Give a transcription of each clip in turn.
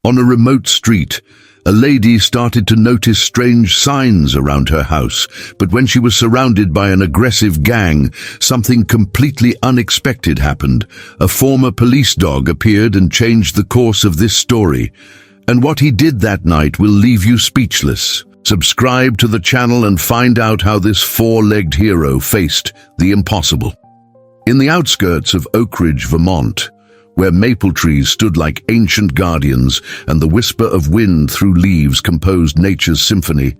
On a remote street, a lady started to notice strange signs around her house, but when she was surrounded by an aggressive gang, something completely unexpected happened. A former police dog appeared and changed the course of this story. And what he did that night will leave you speechless. Subscribe to the channel and find out how this four-legged hero faced the impossible. In the outskirts of Oak Ridge, Vermont, where maple trees stood like ancient guardians and the whisper of wind through leaves composed nature's symphony,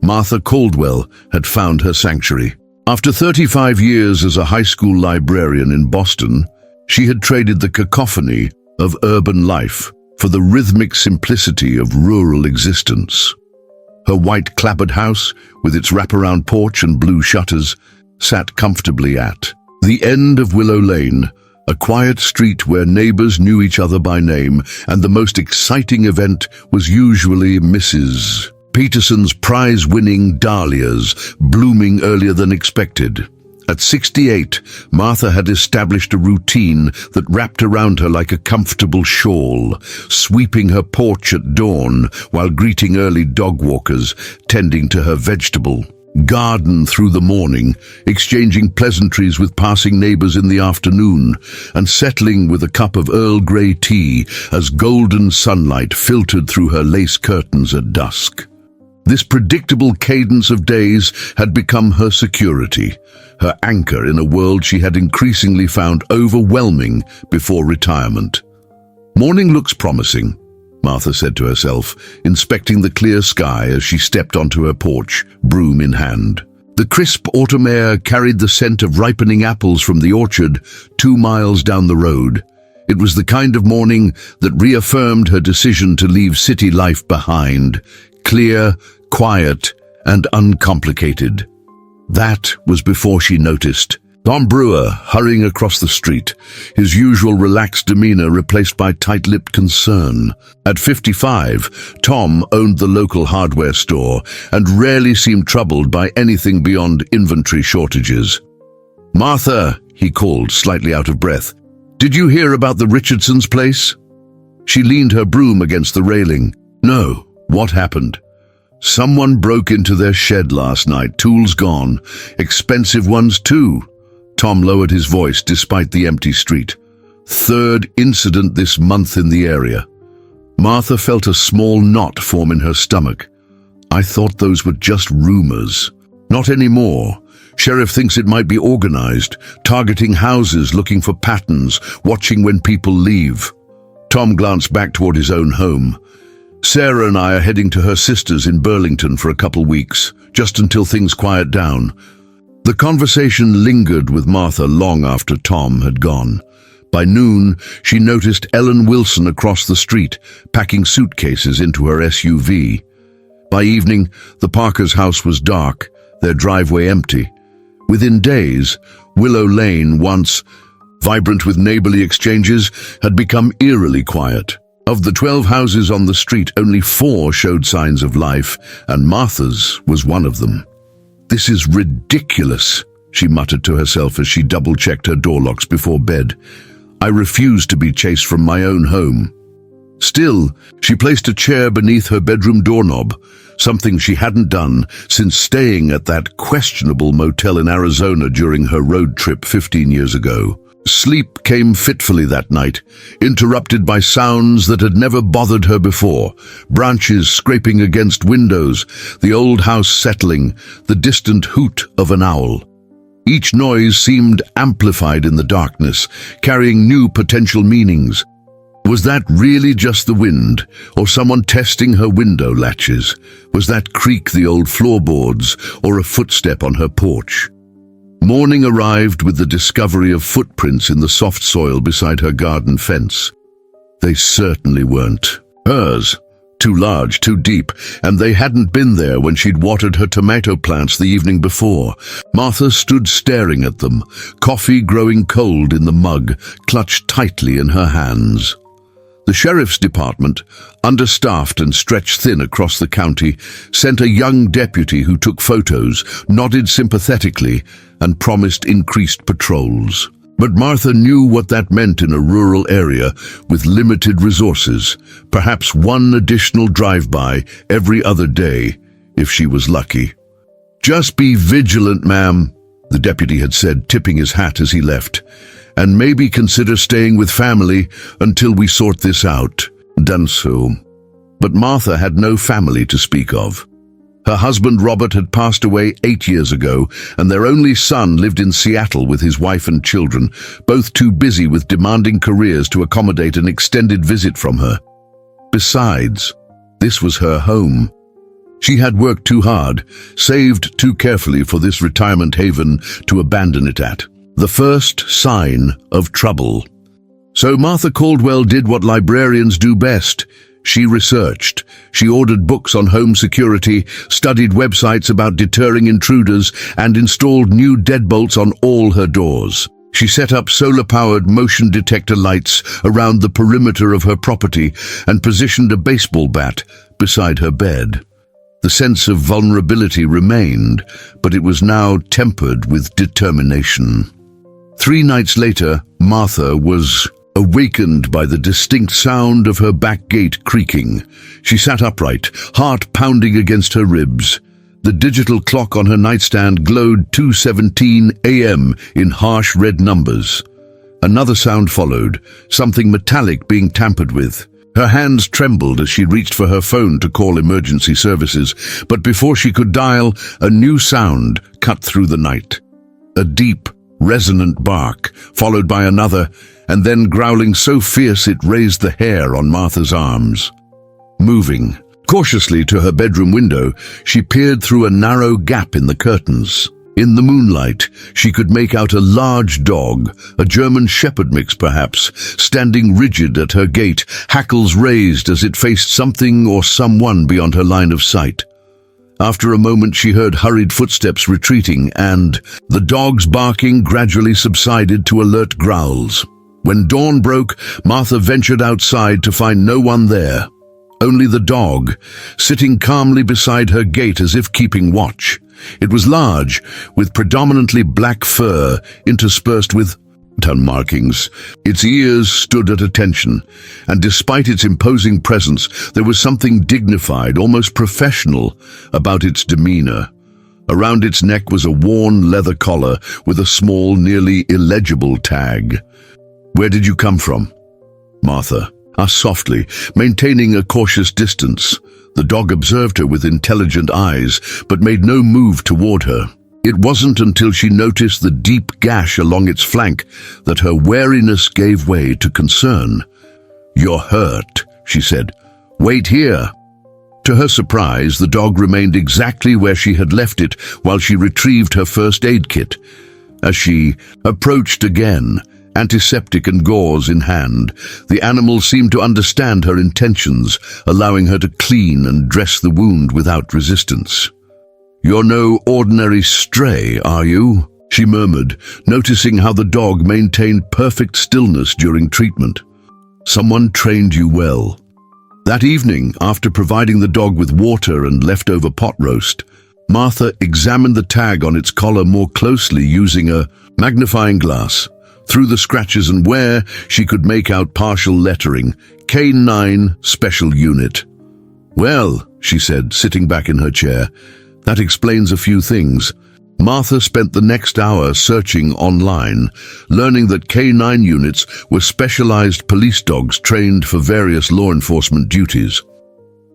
Martha Caldwell had found her sanctuary. After 35 years as a high school librarian in Boston, she had traded the cacophony of urban life for the rhythmic simplicity of rural existence. Her white clapboard house, with its wraparound porch and blue shutters, sat comfortably at the end of Willow Lane, a quiet street where neighbors knew each other by name, and the most exciting event was usually Mrs. Peterson's prize-winning dahlias, blooming earlier than expected. At 68, Martha had established a routine that wrapped around her like a comfortable shawl, sweeping her porch at dawn while greeting early dog walkers, tending to her vegetable garden through the morning, exchanging pleasantries with passing neighbors in the afternoon, and settling with a cup of Earl Grey tea as golden sunlight filtered through her lace curtains at dusk. This predictable cadence of days had become her security, her anchor in a world she had increasingly found overwhelming before retirement. Morning looks promising, Martha said to herself, inspecting the clear sky as she stepped onto her porch, broom in hand. The crisp autumn air carried the scent of ripening apples from the orchard 2 miles down the road. It was the kind of morning that reaffirmed her decision to leave city life behind, clear, quiet, and uncomplicated. That was before she noticed Tom Brewer hurrying across the street, his usual relaxed demeanor replaced by tight-lipped concern. At 55, Tom owned the local hardware store and rarely seemed troubled by anything beyond inventory shortages. "Martha," he called, slightly out of breath, "did you hear about the Richardsons' place?" She leaned her broom against the railing. "No, what happened?" "Someone broke into their shed last night, tools gone, expensive ones too." Tom lowered his voice despite the empty street. "Third incident this month in the area." Martha felt a small knot form in her stomach. "I thought those were just rumors." "Not anymore. Sheriff thinks it might be organized, targeting houses, looking for patterns, watching when people leave." Tom glanced back toward his own home. "Sarah and I are heading to her sister's in Burlington for a couple weeks, just until things quiet down." The conversation lingered with Martha long after Tom had gone. By noon, she noticed Ellen Wilson across the street, packing suitcases into her SUV. By evening, the Parkers' house was dark, their driveway empty. Within days, Willow Lane, once vibrant with neighborly exchanges, had become eerily quiet. Of the 12 houses on the street, only 4 showed signs of life, and Martha's was one of them. "This is ridiculous," she muttered to herself as she double-checked her door locks before bed. "I refuse to be chased from my own home." Still, she placed a chair beneath her bedroom doorknob, something she hadn't done since staying at that questionable motel in Arizona during her road trip 15 years ago. Sleep came fitfully that night, interrupted by sounds that had never bothered her before. Branches scraping against windows, the old house settling, the distant hoot of an owl. Each noise seemed amplified in the darkness, carrying new potential meanings. Was that really just the wind, or someone testing her window latches? Was that creak the old floorboards, or a footstep on her porch? Morning arrived with the discovery of footprints in the soft soil beside her garden fence. They certainly weren't hers. Too large, too deep, and they hadn't been there when she'd watered her tomato plants the evening before. Martha stood staring at them, coffee growing cold in the mug, clutched tightly in her hands. The sheriff's department, understaffed and stretched thin across the county, sent a young deputy who took photos, nodded sympathetically, and promised increased patrols. But Martha knew what that meant in a rural area with limited resources, perhaps one additional drive-by every other day, if she was lucky. "Just be vigilant, ma'am," the deputy had said, tipping his hat as he left. "And maybe consider staying with family until we sort this out." Done so. But Martha had no family to speak of. Her husband Robert had passed away 8 years ago, and their only son lived in Seattle with his wife and children, both too busy with demanding careers to accommodate an extended visit from her. Besides, this was her home. She had worked too hard, saved too carefully for this retirement haven to abandon it at. The first sign of trouble. So Martha Caldwell did what librarians do best. She researched. She ordered books on home security, studied websites about deterring intruders, and installed new deadbolts on all her doors. She set up solar-powered motion detector lights around the perimeter of her property and positioned a baseball bat beside her bed. The sense of vulnerability remained, but it was now tempered with determination. 3 nights later, Martha was awakened by the distinct sound of her back gate creaking. She sat upright, heart pounding against her ribs. The digital clock on her nightstand glowed 2:17 a.m. in harsh red numbers. Another sound followed, something metallic being tampered with. Her hands trembled as she reached for her phone to call emergency services, but before she could dial, a new sound cut through the night. A deep, resonant bark, followed by another, and then growling so fierce it raised the hair on Martha's arms. Moving cautiously to her bedroom window, she peered through a narrow gap in the curtains. In the moonlight, she could make out a large dog, a German shepherd mix perhaps, standing rigid at her gate, hackles raised as it faced something or someone beyond her line of sight. After a moment, she heard hurried footsteps retreating, and the dog's barking gradually subsided to alert growls. When dawn broke, Martha ventured outside to find no one there. Only the dog, sitting calmly beside her gate as if keeping watch. It was large, with predominantly black fur interspersed with tan markings. Its ears stood at attention, and despite its imposing presence, there was something dignified, almost professional, about its demeanor. Around its neck was a worn leather collar with a small, nearly illegible tag. "Where did you come from?" Martha asked softly, maintaining a cautious distance. The dog observed her with intelligent eyes, but made no move toward her. It wasn't until she noticed the deep gash along its flank that her wariness gave way to concern. "You're hurt," she said. "Wait here." To her surprise, the dog remained exactly where she had left it while she retrieved her first aid kit. As she approached again, antiseptic and gauze in hand, the animal seemed to understand her intentions, allowing her to clean and dress the wound without resistance. "You're no ordinary stray, are you?" she murmured, noticing how the dog maintained perfect stillness during treatment. "Someone trained you well." That evening, after providing the dog with water and leftover pot roast, Martha examined the tag on its collar more closely using a magnifying glass. Through the scratches and wear, she could make out partial lettering, K9 Special Unit. "Well," she said, sitting back in her chair, "that explains a few things." Martha spent the next hour searching online, learning that K9 units were specialized police dogs trained for various law enforcement duties.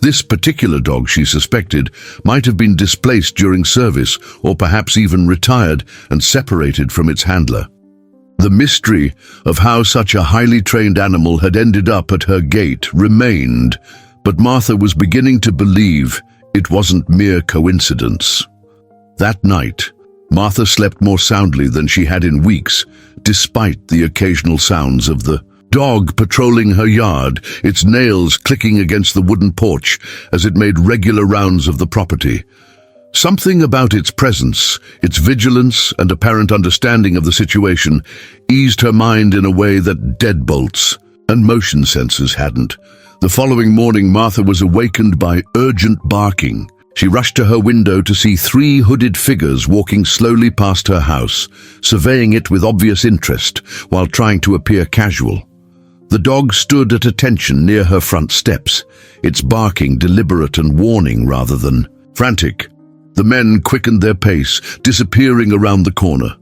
This particular dog, she suspected, might have been displaced during service or perhaps even retired and separated from its handler. The mystery of how such a highly trained animal had ended up at her gate remained, but Martha was beginning to believe it wasn't mere coincidence. That night, Martha slept more soundly than she had in weeks, despite the occasional sounds of the dog patrolling her yard, its nails clicking against the wooden porch as it made regular rounds of the property. Something about its presence, its vigilance and apparent understanding of the situation eased her mind in a way that deadbolts and motion sensors hadn't. The following morning, Martha was awakened by urgent barking. She rushed to her window to see 3 hooded figures walking slowly past her house, surveying it with obvious interest while trying to appear casual. The dog stood at attention near her front steps, its barking deliberate and warning rather than frantic. The men quickened their pace, disappearing around the corner.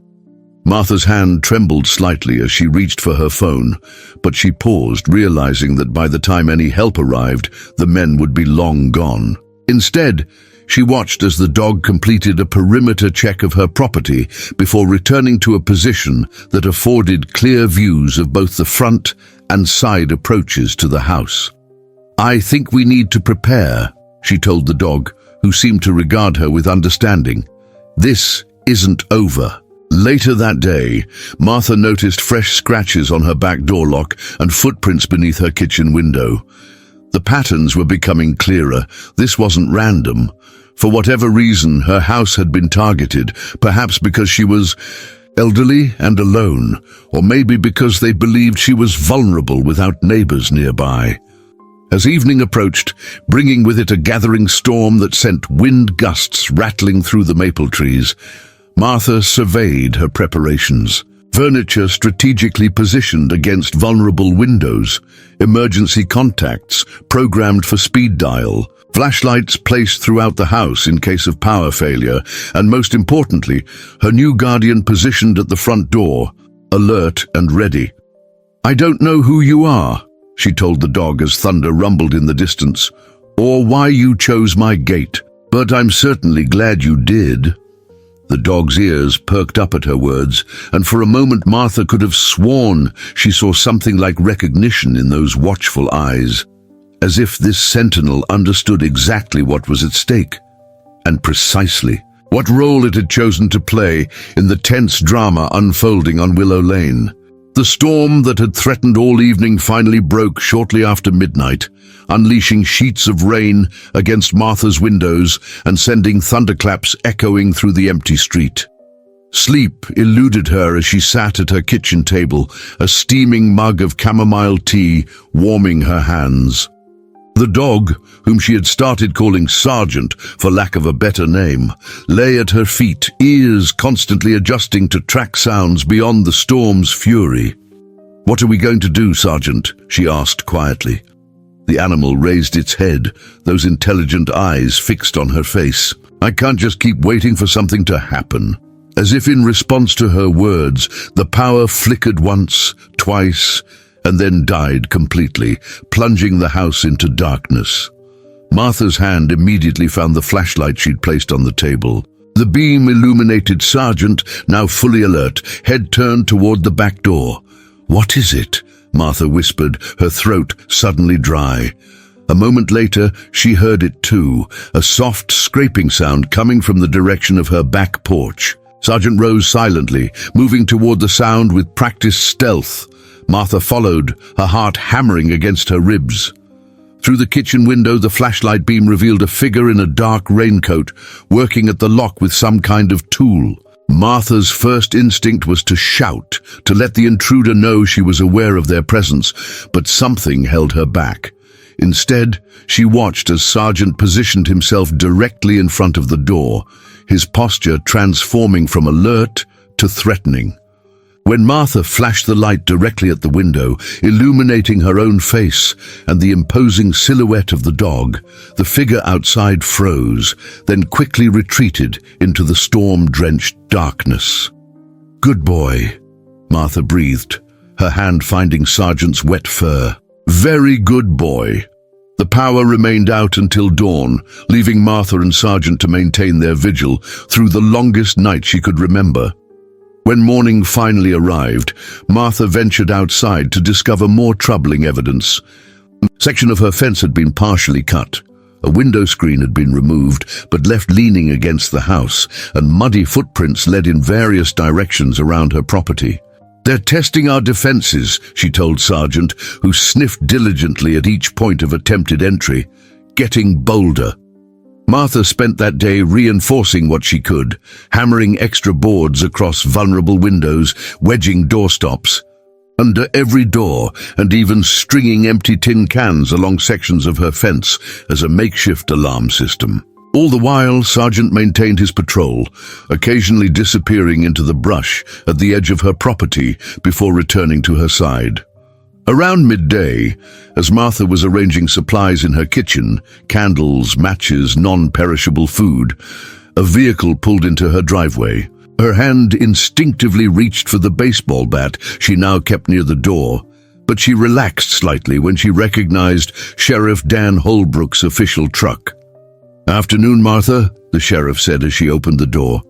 Martha's hand trembled slightly as she reached for her phone, but she paused, realizing that by the time any help arrived, the men would be long gone. Instead, she watched as the dog completed a perimeter check of her property before returning to a position that afforded clear views of both the front and side approaches to the house. "I think we need to prepare," she told the dog, who seemed to regard her with understanding. "This isn't over." Later that day, Martha noticed fresh scratches on her back door lock and footprints beneath her kitchen window. The patterns were becoming clearer. This wasn't random. For whatever reason, her house had been targeted, perhaps because she was elderly and alone, or maybe because they believed she was vulnerable without neighbors nearby. As evening approached, bringing with it a gathering storm that sent wind gusts rattling through the maple trees, Martha surveyed her preparations. Furniture strategically positioned against vulnerable windows, emergency contacts programmed for speed dial, flashlights placed throughout the house in case of power failure, and most importantly, her new guardian positioned at the front door, alert and ready. "I don't know who you are," she told the dog as thunder rumbled in the distance, "or why you chose my gate, but I'm certainly glad you did." The dog's ears perked up at her words, and for a moment Martha could have sworn she saw something like recognition in those watchful eyes, as if this sentinel understood exactly what was at stake, and precisely what role it had chosen to play in the tense drama unfolding on Willow Lane. The storm that had threatened all evening finally broke shortly after midnight, unleashing sheets of rain against Martha's windows and sending thunderclaps echoing through the empty street. Sleep eluded her as she sat at her kitchen table, a steaming mug of chamomile tea warming her hands. The dog, whom she had started calling Sergeant for lack of a better name, lay at her feet, ears constantly adjusting to track sounds beyond the storm's fury. "What are we going to do, Sergeant?" she asked quietly. The animal raised its head, those intelligent eyes fixed on her face. "I can't just keep waiting for something to happen." As if in response to her words, the power flickered once, twice, and then died completely, plunging the house into darkness. Martha's hand immediately found the flashlight she'd placed on the table. The beam illuminated Sergeant, now fully alert, head turned toward the back door. "What is it?" Martha whispered, her throat suddenly dry. A moment later, she heard it too, a soft scraping sound coming from the direction of her back porch. Sergeant rose silently, moving toward the sound with practiced stealth. Martha followed, her heart hammering against her ribs. Through the kitchen window, the flashlight beam revealed a figure in a dark raincoat, working at the lock with some kind of tool. Martha's first instinct was to shout, to let the intruder know she was aware of their presence, but something held her back. Instead, she watched as Sergeant positioned himself directly in front of the door, his posture transforming from alert to threatening. When Martha flashed the light directly at the window, illuminating her own face and the imposing silhouette of the dog, the figure outside froze, then quickly retreated into the storm-drenched darkness. "Good boy," Martha breathed, her hand finding Sergeant's wet fur. "Very good boy." The power remained out until dawn, leaving Martha and Sergeant to maintain their vigil through the longest night she could remember. When morning finally arrived, Martha ventured outside to discover more troubling evidence. A section of her fence had been partially cut. A window screen had been removed, but left leaning against the house, and muddy footprints led in various directions around her property. "They're testing our defenses," she told Sergeant, who sniffed diligently at each point of attempted entry, getting bolder. Martha spent that day reinforcing what she could, hammering extra boards across vulnerable windows, wedging doorstops under every door, and even stringing empty tin cans along sections of her fence as a makeshift alarm system. All the while, Sergeant maintained his patrol, occasionally disappearing into the brush at the edge of her property before returning to her side. Around midday, as Martha was arranging supplies in her kitchen, candles, matches, non-perishable food, a vehicle pulled into her driveway. Her hand instinctively reached for the baseball bat she now kept near the door, but she relaxed slightly when she recognized Sheriff Dan Holbrook's official truck. "Afternoon, Martha," the sheriff said as she opened the door.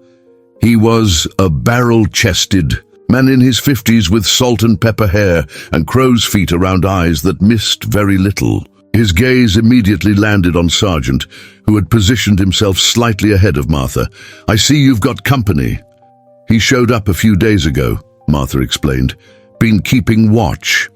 He was a barrel-chested man in his 50s with salt and pepper hair and crow's feet around eyes that missed very little. His gaze immediately landed on Sergeant, who had positioned himself slightly ahead of Martha. "I see you've got company." "He showed up a few days ago," Martha explained. "Been keeping watch."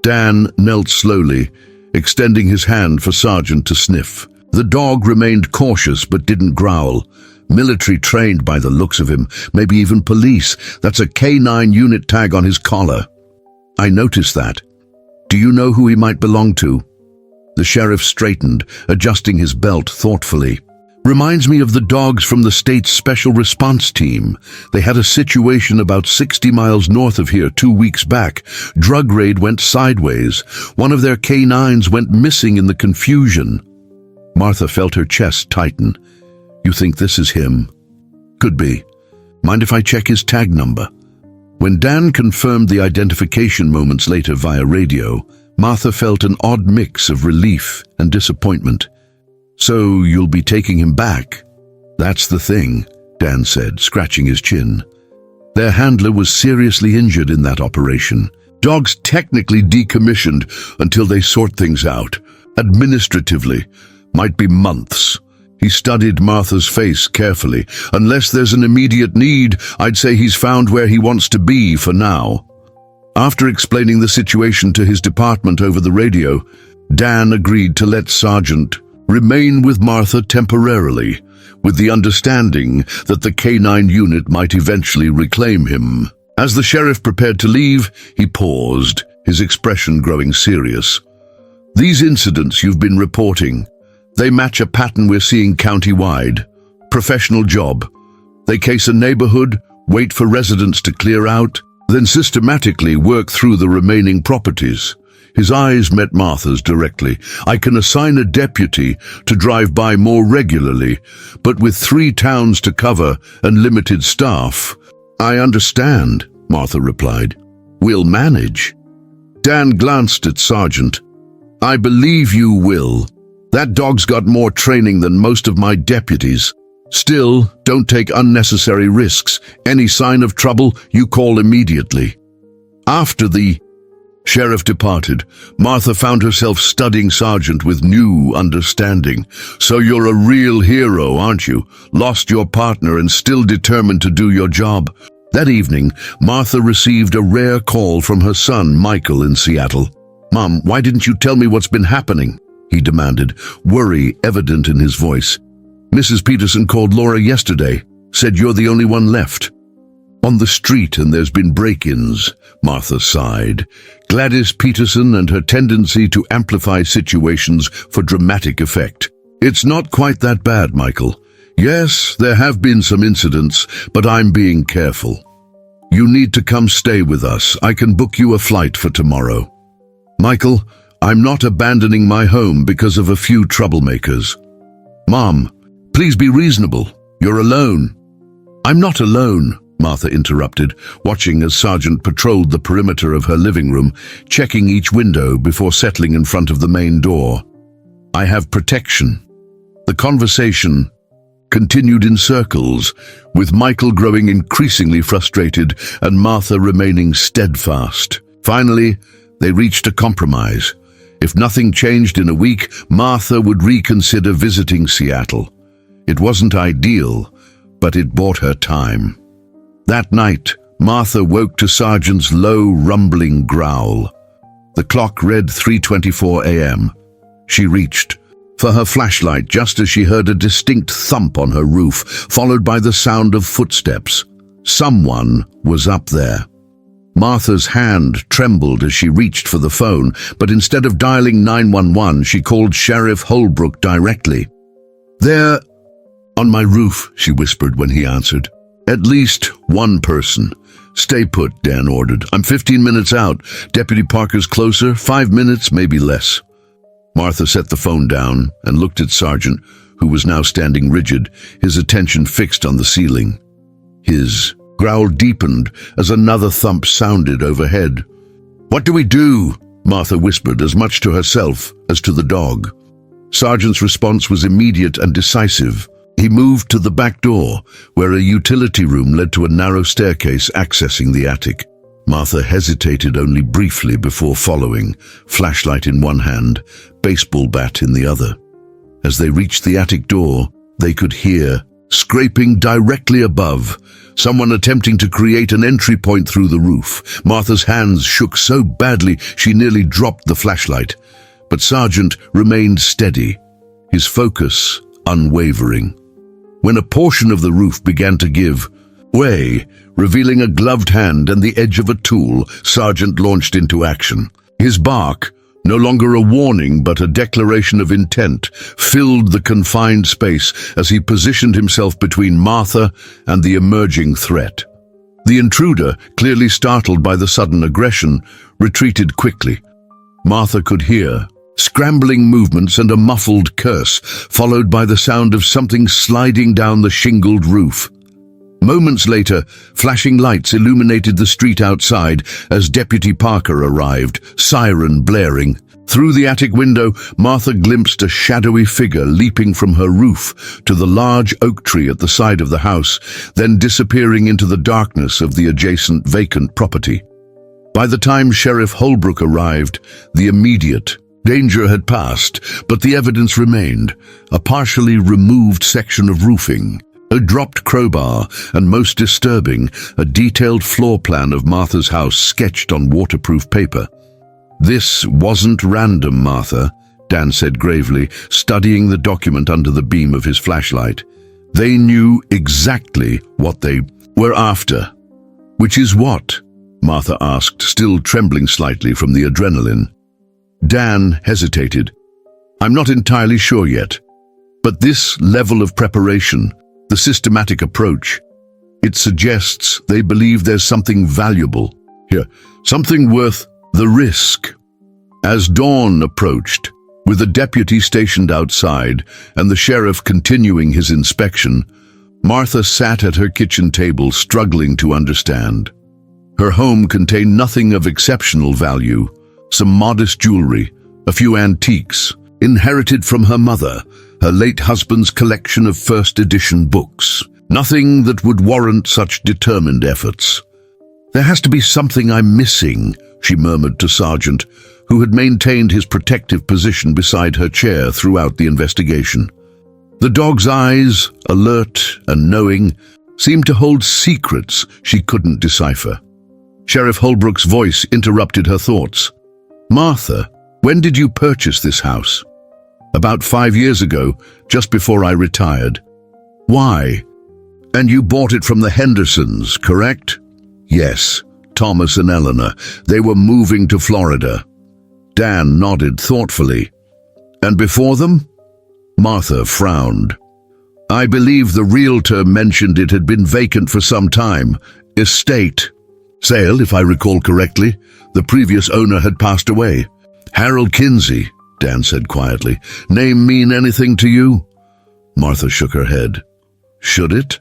Dan knelt slowly, extending his hand for Sergeant to sniff. The dog remained cautious but didn't growl. Military trained by the looks of him, maybe even police. That's a K9 unit tag on his collar. "I noticed that. Do you know who he might belong to?" The sheriff straightened, adjusting his belt thoughtfully. "Reminds me of the dogs from the state's special response team. They had a situation about 60 miles north of here 2 weeks back. Drug raid went sideways. One of their K9s went missing in the confusion." Martha felt her chest tighten. "You think this is him?" "Could be. Mind if I check his tag number?" When Dan confirmed the identification moments later via radio, Martha felt an odd mix of relief and disappointment. "So you'll be taking him back?" "That's the thing," Dan said, scratching his chin. "Their handler was seriously injured in that operation. Dog's technically decommissioned until they sort things out. Administratively, might be months." He studied Martha's face carefully. "Unless there's an immediate need, I'd say he's found where he wants to be for now." After explaining the situation to his department over the radio, Dan agreed to let Sergeant remain with Martha temporarily, with the understanding that the K9 unit might eventually reclaim him. As the sheriff prepared to leave, he paused, his expression growing serious. "These incidents you've been reporting, they match a pattern we're seeing county-wide. Professional job. They case a neighborhood, wait for residents to clear out, then systematically work through the remaining properties." His eyes met Martha's directly. "I can assign a deputy to drive by more regularly, but with 3 towns to cover and limited staff." "I understand," Martha replied. "We'll manage." Dan glanced at Sergeant. "I believe you will. That dog's got more training than most of my deputies. Still, don't take unnecessary risks. Any sign of trouble, you call immediately." After the sheriff departed, Martha found herself studying Sergeant with new understanding. "So you're a real hero, aren't you? Lost your partner and still determined to do your job." That evening, Martha received a rare call from her son, Michael, in Seattle. "Mom, why didn't you tell me what's been happening?" he demanded, worry evident in his voice. "Mrs. Peterson called Laura yesterday, said you're the only one left." "On the street, and there's been break-ins," Martha sighed. Gladys Peterson and her tendency to amplify situations for dramatic effect. "It's not quite that bad, Michael. Yes, there have been some incidents, but I'm being careful. You need to come stay with us. I can book you a flight for tomorrow." "Michael, I'm not abandoning my home because of a few troublemakers." "Mom, please be reasonable. You're alone." "I'm not alone," Martha interrupted, watching as Sergeant patrolled the perimeter of her living room, checking each window before settling in front of the main door. "I have protection." The conversation continued in circles, with Michael growing increasingly frustrated and Martha remaining steadfast. Finally, they reached a compromise. If nothing changed in a week, Martha would reconsider visiting Seattle. It wasn't ideal, but it bought her time. That night, Martha woke to Sergeant's low, rumbling growl. The clock read 3:24 a.m. She reached for her flashlight just as she heard a distinct thump on her roof, followed by the sound of footsteps. Someone was up there. Martha's hand trembled as she reached for the phone, but instead of dialing 911, she called Sheriff Holbrook directly. "There "On my roof," she whispered when he answered. "At least one person." "Stay put," Dan ordered. "I'm 15 minutes out. Deputy Parker's closer, 5 minutes, maybe less." Martha set the phone down and looked at Sergeant, who was now standing rigid, his attention fixed on the ceiling. His growl deepened as another thump sounded overhead. "What do we do?" Martha whispered, as much to herself as to the dog. Sergeant's response was immediate and decisive. He moved to the back door, where a utility room led to a narrow staircase accessing the attic. Martha hesitated only briefly before following, flashlight in one hand, baseball bat in the other. As they reached the attic door, they could hear, scraping directly above, someone attempting to create an entry point through the roof. Martha's hands shook so badly she nearly dropped the flashlight, but Sergeant remained steady, his focus unwavering. When a portion of the roof began to give way, revealing a gloved hand and the edge of a tool, Sergeant launched into action. His bark, no longer a warning but a declaration of intent, filled the confined space as he positioned himself between Martha and the emerging threat. The intruder, clearly startled by the sudden aggression, retreated quickly. Martha could hear scrambling movements and a muffled curse, followed by the sound of something sliding down the shingled roof. Moments later, flashing lights illuminated the street outside as Deputy Parker arrived, siren blaring. Through the attic window, Martha glimpsed a shadowy figure leaping from her roof to the large oak tree at the side of the house, then disappearing into the darkness of the adjacent vacant property. By the time Sheriff Holbrook arrived, the immediate danger had passed, but the evidence remained: a partially removed section of roofing, a dropped crowbar, and most disturbing, a detailed floor plan of Martha's house sketched on waterproof paper. "This wasn't random, Martha," Dan said gravely, studying the document under the beam of his flashlight. "They knew exactly what they were after." "Which is what?" Martha asked, still trembling slightly from the adrenaline. Dan hesitated. "I'm not entirely sure yet. But this level of preparation, the systematic approach, it suggests they believe there's something valuable here, something worth the risk." As dawn approached, with the deputy stationed outside and the sheriff continuing his inspection, Martha sat at her kitchen table struggling to understand. Her home contained nothing of exceptional value, some modest jewelry, a few antiques, inherited from her mother, her late husband's collection of first-edition books. Nothing that would warrant such determined efforts. "There has to be something I'm missing," she murmured to Sergeant, who had maintained his protective position beside her chair throughout the investigation. The dog's eyes, alert and knowing, seemed to hold secrets she couldn't decipher. Sheriff Holbrook's voice interrupted her thoughts. "Martha, when did you purchase this house?" "About 5 years ago, just before I retired." "Why? And you bought it from the Hendersons, correct?" "Yes, Thomas and Eleanor. They were moving to Florida." Dan nodded thoughtfully. "And before them?" Martha frowned. "I believe the realtor mentioned it had been vacant for some time. Estate sale, if I recall correctly. The previous owner had passed away." "Harold Kinsey," Dan said quietly. "Name mean anything to you?" Martha shook her head. "Should it?"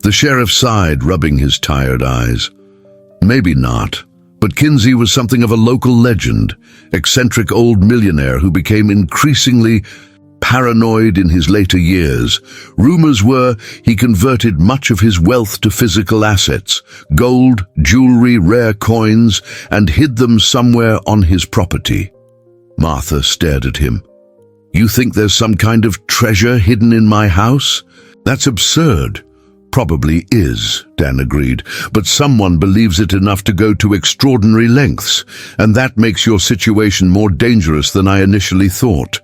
The sheriff sighed, rubbing his tired eyes. "Maybe not. But Kinsey was something of a local legend, eccentric old millionaire who became increasingly paranoid in his later years. Rumors were he converted much of his wealth to physical assets, gold, jewelry, rare coins, and hid them somewhere on his property." Martha stared at him. "You think there's some kind of treasure hidden in my house? That's absurd." "Probably is," Dan agreed, "but someone believes it enough to go to extraordinary lengths, and that makes your situation more dangerous than I initially thought."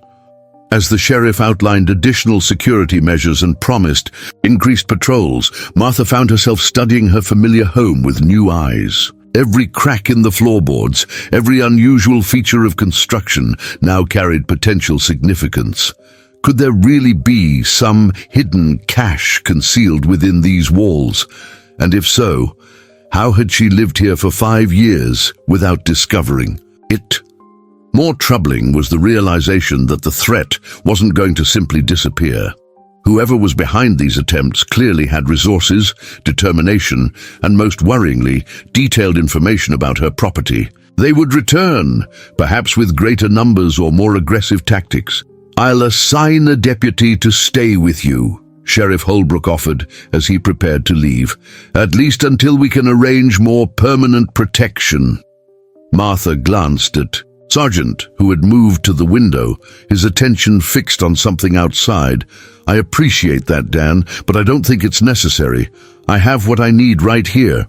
As the sheriff outlined additional security measures and promised increased patrols, Martha found herself studying her familiar home with new eyes. Every crack in the floorboards, every unusual feature of construction now carried potential significance. Could there really be some hidden cache concealed within these walls? And if so, how had she lived here for 5 years without discovering it? More troubling was the realization that the threat wasn't going to simply disappear. Whoever was behind these attempts clearly had resources, determination, and most worryingly, detailed information about her property. They would return, perhaps with greater numbers or more aggressive tactics. "I'll assign a deputy to stay with you," Sheriff Holbrook offered as he prepared to leave, "at least until we can arrange more permanent protection." Martha glanced at Sergeant, who had moved to the window, his attention fixed on something outside. "I appreciate that, Dan, but I don't think it's necessary. I have what I need right here."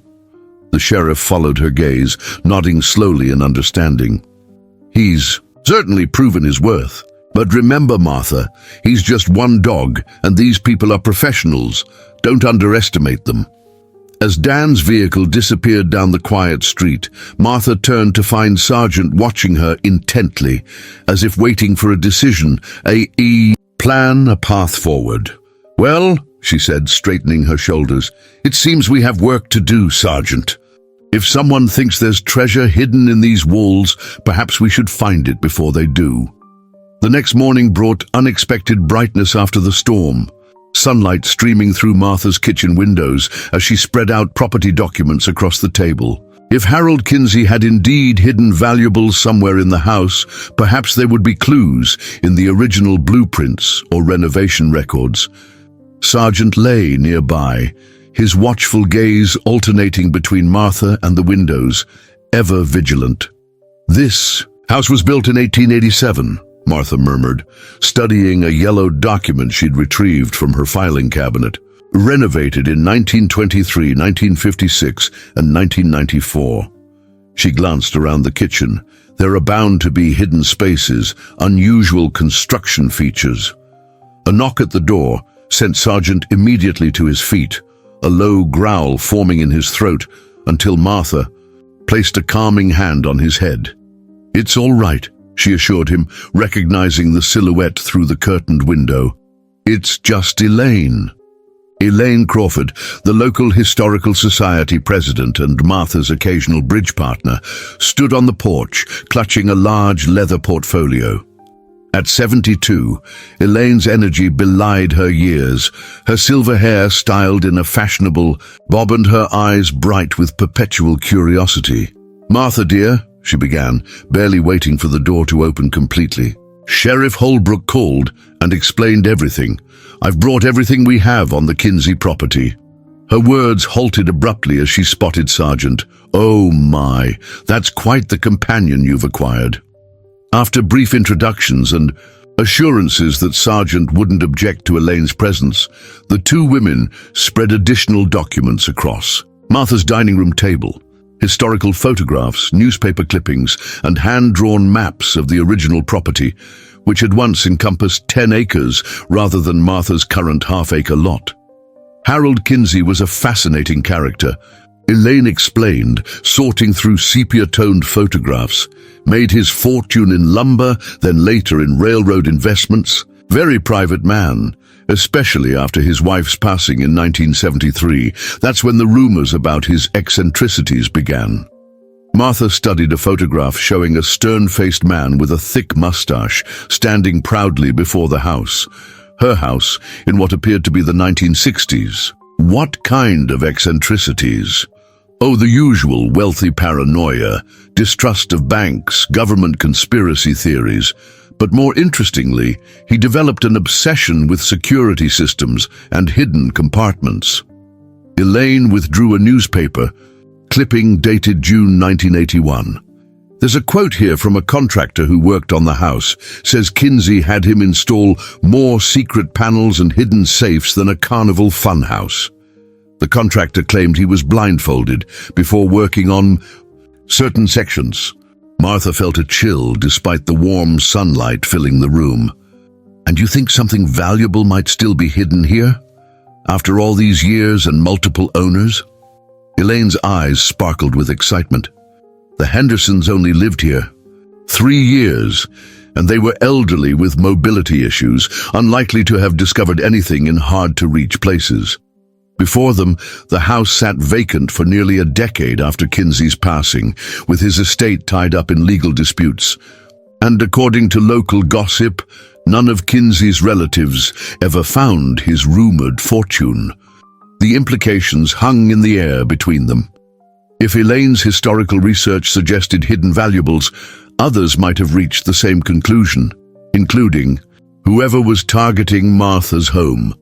The sheriff followed her gaze, nodding slowly in understanding. "He's certainly proven his worth. But remember, Martha, he's just one dog, and these people are professionals. Don't underestimate them." As Dan's vehicle disappeared down the quiet street, Martha turned to find Sergeant watching her intently, as if waiting for a decision, a path forward. "Well," she said, straightening her shoulders, "it seems we have work to do, Sergeant. If someone thinks there's treasure hidden in these walls, perhaps we should find it before they do." The next morning brought unexpected brightness after the storm. Sunlight streaming through Martha's kitchen windows as she spread out property documents across the table. If Harold Kinsey had indeed hidden valuables somewhere in the house, perhaps there would be clues in the original blueprints or renovation records. Sergeant lay nearby, his watchful gaze alternating between Martha and the windows, ever vigilant. "This house was built in 1887. Martha murmured, studying a yellow document she'd retrieved from her filing cabinet. "Renovated in 1923, 1956, and 1994. She glanced around the kitchen. There are bound to be hidden spaces, unusual construction features. A knock at the door sent Sergeant immediately to his feet, a low growl forming in his throat until Martha placed a calming hand on his head. "It's all right," she assured him, recognizing the silhouette through the curtained window. "It's just Elaine." Elaine Crawford, the local historical society president and Martha's occasional bridge partner, stood on the porch, clutching a large leather portfolio. At 72, Elaine's energy belied her years, her silver hair styled in a fashionable bob and her eyes bright with perpetual curiosity. "Martha, dear," she began, barely waiting for the door to open completely. "Sheriff Holbrook called and explained everything. I've brought everything we have on the Kinsey property." Her words halted abruptly as she spotted Sergeant. "Oh my, that's quite the companion you've acquired." After brief introductions and assurances that Sergeant wouldn't object to Elaine's presence, the two women spread additional documents across Martha's dining room table. Historical photographs, newspaper clippings, and hand-drawn maps of the original property, which had once encompassed 10 acres rather than Martha's current half-acre lot. Harold Kinsey was a fascinating character, Elaine explained, sorting through sepia-toned photographs. Made his fortune in lumber, then later in railroad investments. Very private man, especially after his wife's passing in 1973. That's when the rumors about his eccentricities began. Martha studied a photograph showing a stern-faced man with a thick mustache standing proudly before the house. Her house in what appeared to be the 1960s. What kind of eccentricities? Oh, the usual wealthy paranoia, distrust of banks, government conspiracy theories. But more interestingly, he developed an obsession with security systems and hidden compartments. Elaine withdrew a newspaper, clipping dated June 1981. There's a quote here from a contractor who worked on the house, says Kinsey had him install more secret panels and hidden safes than a carnival funhouse. The contractor claimed he was blindfolded before working on certain sections. Martha felt a chill despite the warm sunlight filling the room. "And you think something valuable might still be hidden here? After all these years and multiple owners?" Elaine's eyes sparkled with excitement. "The Hendersons only lived here 3 years, and they were elderly with mobility issues, unlikely to have discovered anything in hard-to-reach places. Before them, the house sat vacant for nearly a decade after Kinsey's passing, with his estate tied up in legal disputes. And according to local gossip, none of Kinsey's relatives ever found his rumored fortune. The implications hung in the air between them. If Elaine's historical research suggested hidden valuables, others might have reached the same conclusion, including whoever was targeting Martha's home.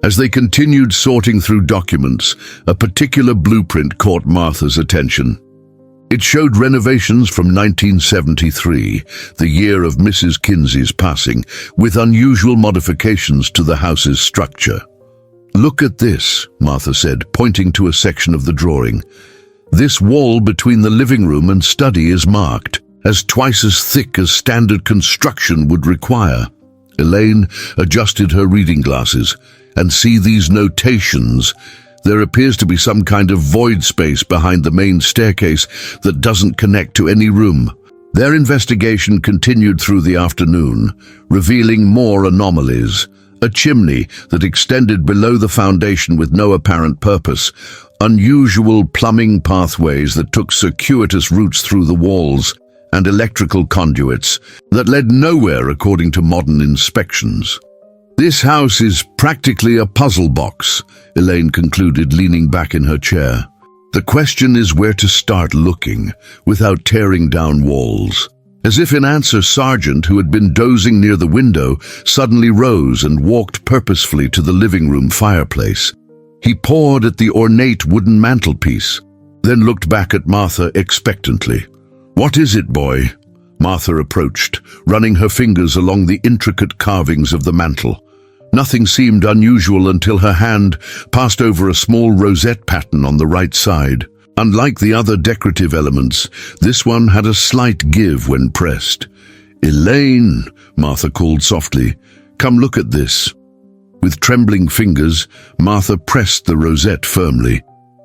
As they continued sorting through documents, a particular blueprint caught Martha's attention. It showed renovations from 1973, the year of Mrs. Kinsey's passing, with unusual modifications to the house's structure. "Look at this," Martha said, pointing to a section of the drawing. "This wall between the living room and study is marked as twice as thick as standard construction would require." Elaine adjusted her reading glasses. "And see these notations? There appears to be some kind of void space behind the main staircase that doesn't connect to any room." Their investigation continued through the afternoon, revealing more anomalies. A chimney that extended below the foundation with no apparent purpose, unusual plumbing pathways that took circuitous routes through the walls, and electrical conduits that led nowhere according to modern inspections. "This house is practically a puzzle box," Elaine concluded, leaning back in her chair. "The question is where to start looking without tearing down walls." As if in answer, Sargent, who had been dozing near the window, suddenly rose and walked purposefully to the living room fireplace. He pawed at the ornate wooden mantelpiece, then looked back at Martha expectantly. "What is it, boy?" Martha approached, running her fingers along the intricate carvings of the mantel. Nothing seemed unusual until her hand passed over a small rosette pattern on the right side. Unlike the other decorative elements, this one had a slight give when pressed. "Elaine," Martha called softly, "come look at this." With trembling fingers, Martha pressed the rosette firmly.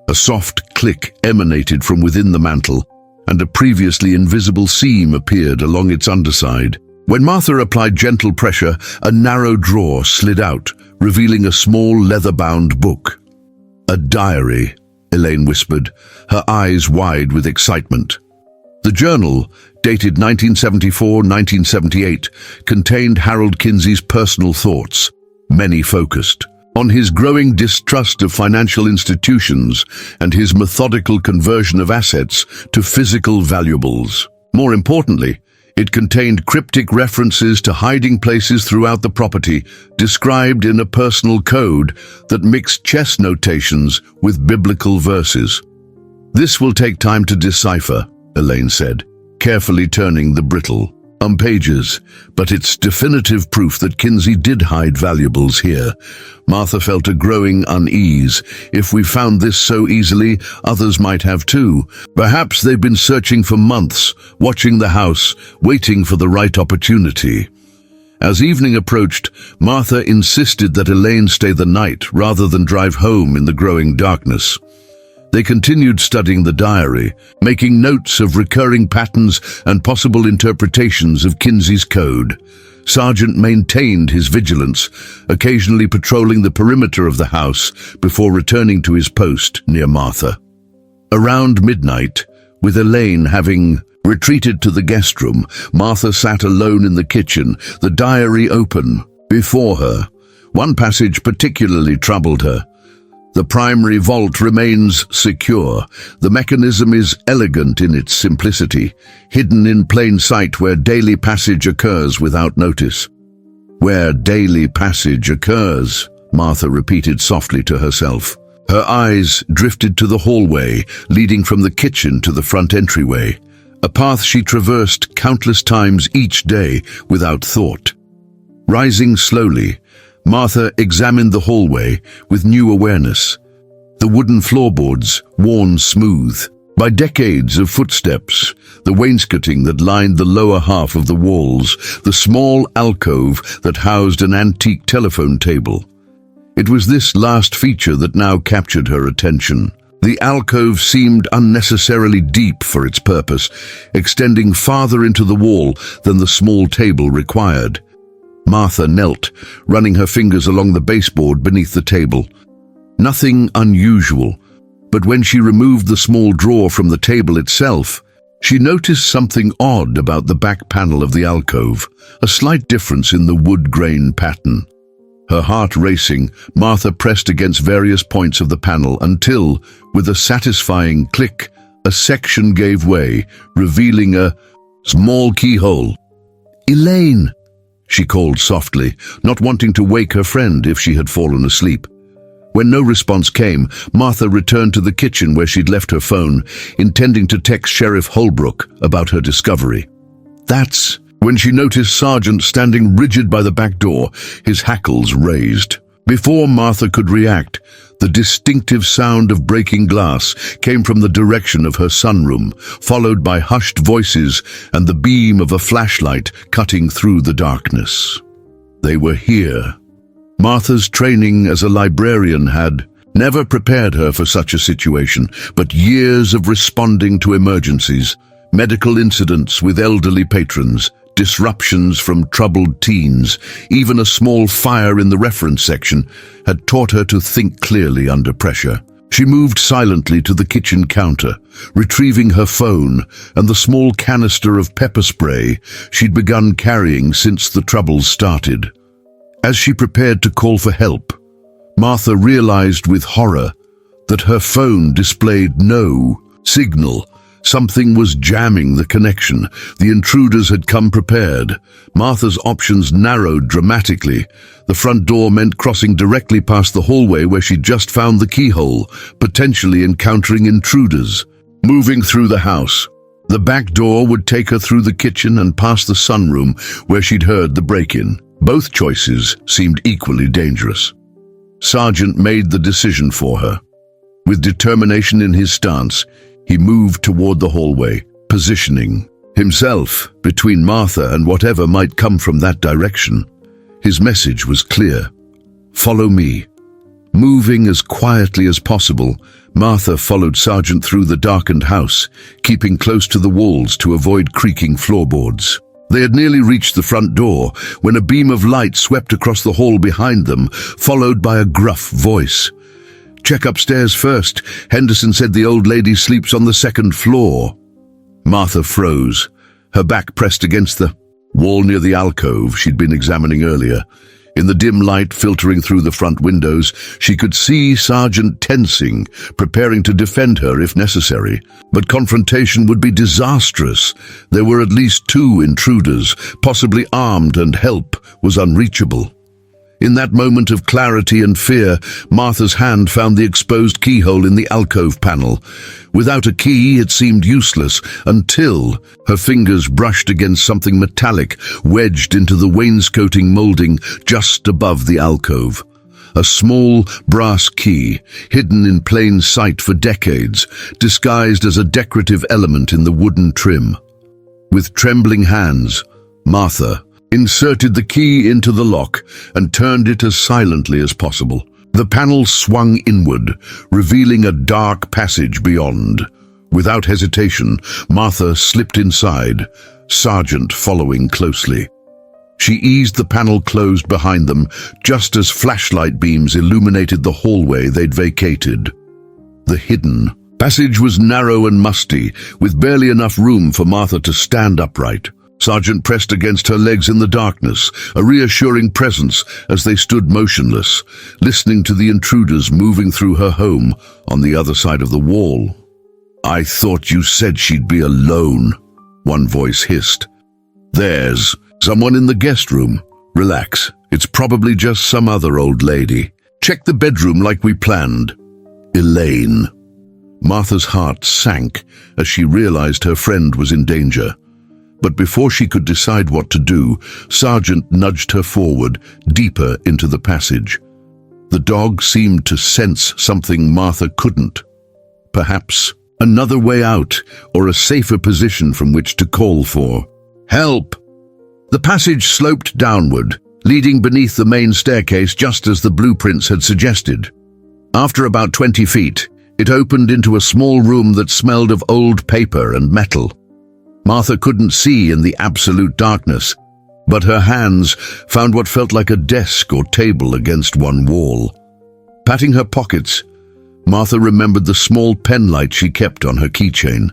A soft click emanated from within the mantel, and a previously invisible seam appeared along its underside. When Martha applied gentle pressure, a narrow drawer slid out, revealing a small leather-bound book. "A diary," Elaine whispered, her eyes wide with excitement. The journal, dated 1974-1978, contained Harold Kinsey's personal thoughts, many focused on his growing distrust of financial institutions and his methodical conversion of assets to physical valuables. More importantly, it contained cryptic references to hiding places throughout the property, described in a personal code that mixed chess notations with biblical verses. "This will take time to decipher," Elaine said, carefully turning the brittle pages, "but it's definitive proof that Kinsey did hide valuables here." Martha felt a growing unease. If we found this so easily, others might have too. Perhaps they've been searching for months, watching the house, waiting for the right opportunity. As evening approached, Martha insisted that Elaine stay the night rather than drive home in the growing darkness. They continued studying the diary, making notes of recurring patterns and possible interpretations of Kinsey's code. Sargent maintained his vigilance, occasionally patrolling the perimeter of the house before returning to his post near Martha. Around midnight, with Elaine having retreated to the guest room, Martha sat alone in the kitchen, the diary open before her. One passage particularly troubled her. "The primary vault remains secure. The mechanism is elegant in its simplicity, hidden in plain sight where daily passage occurs without notice." "Where daily passage occurs," Martha repeated softly to herself. Her eyes drifted to the hallway leading from the kitchen to the front entryway, a path she traversed countless times each day without thought. Rising slowly, Martha examined the hallway with new awareness. The wooden floorboards, worn smooth by decades of footsteps, the wainscoting that lined the lower half of the walls, the small alcove that housed an antique telephone table. It was this last feature that now captured her attention. The alcove seemed unnecessarily deep for its purpose, extending farther into the wall than the small table required. Martha knelt, running her fingers along the baseboard beneath the table. Nothing unusual, but when she removed the small drawer from the table itself, she noticed something odd about the back panel of the alcove, a slight difference in the wood grain pattern. Her heart racing, Martha pressed against various points of the panel until, with a satisfying click, a section gave way, revealing a small keyhole. "Elaine!" she called softly, not wanting to wake her friend if she had fallen asleep. When no response came, Martha returned to the kitchen where she'd left her phone, intending to text Sheriff Holbrook about her discovery. That's when she noticed Sergeant standing rigid by the back door, his hackles raised. Before Martha could react, the distinctive sound of breaking glass came from the direction of her sunroom, followed by hushed voices and the beam of a flashlight cutting through the darkness. They were here. Martha's training as a librarian had never prepared her for such a situation, but years of responding to emergencies, medical incidents with elderly patrons, disruptions from troubled teens, even a small fire in the reference section, had taught her to think clearly under pressure. She moved silently to the kitchen counter, retrieving her phone and the small canister of pepper spray she'd begun carrying since the troubles started. As she prepared to call for help, Martha realized with horror that her phone displayed no signal. Something was jamming the connection. The intruders had come prepared. Martha's options narrowed dramatically. The front door meant crossing directly past the hallway where she'd just found the keyhole, potentially encountering intruders. Moving through the house, the back door would take her through the kitchen and past the sunroom where she'd heard the break-in. Both choices seemed equally dangerous. Sergeant made the decision for her. With determination in his stance, he moved toward the hallway, positioning himself between Martha and whatever might come from that direction. His message was clear. "Follow me." Moving as quietly as possible, Martha followed Sergeant through the darkened house, keeping close to the walls to avoid creaking floorboards. They had nearly reached the front door when a beam of light swept across the hall behind them, followed by a gruff voice. "Check upstairs first. Henderson said the old lady sleeps on the second floor." Martha froze, her back pressed against the wall near the alcove she'd been examining earlier. In the dim light filtering through the front windows, she could see Sergeant tensing, preparing to defend her if necessary. But confrontation would be disastrous. There were at least 2 intruders, possibly armed, and help was unreachable. In that moment of clarity and fear, Martha's hand found the exposed keyhole in the alcove panel. Without a key, it seemed useless until her fingers brushed against something metallic wedged into the wainscoting molding just above the alcove. A small brass key, hidden in plain sight for decades, disguised as a decorative element in the wooden trim. With trembling hands, Martha inserted the key into the lock and turned it as silently as possible. The panel swung inward, revealing a dark passage beyond. Without hesitation, Martha slipped inside, Sergeant following closely. She eased the panel closed behind them, just as flashlight beams illuminated the hallway they'd vacated. The hidden passage was narrow and musty, with barely enough room for Martha to stand upright. Sergeant pressed against her legs in the darkness, a reassuring presence as they stood motionless, listening to the intruders moving through her home on the other side of the wall. "I thought you said she'd be alone," one voice hissed. "There's someone in the guest room. Relax, it's probably just some other old lady. Check the bedroom like we planned. Elaine." Martha's heart sank as she realized her friend was in danger. But before she could decide what to do, Sergeant nudged her forward, deeper into the passage. The dog seemed to sense something Martha couldn't. Perhaps another way out, or a safer position from which to call for help. The passage sloped downward, leading beneath the main staircase just as the blueprints had suggested. After about 20 feet, It opened into a small room that smelled of old paper and metal. Martha couldn't see in the absolute darkness, but her hands found what felt like a desk or table against one wall. Patting her pockets, Martha remembered the small pen light she kept on her keychain.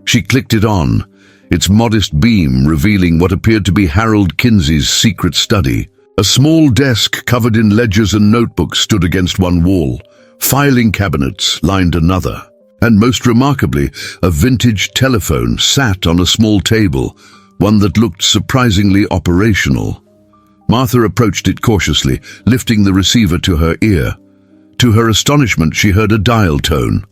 She clicked it on, its modest beam revealing what appeared to be Harold Kinsey's secret study. A small desk covered in ledgers and notebooks stood against one wall. Filing cabinets lined another. And most remarkably, a vintage telephone sat on a small table, one that looked surprisingly operational. Martha approached it cautiously, lifting the receiver to her ear. To her astonishment, she heard a dial tone.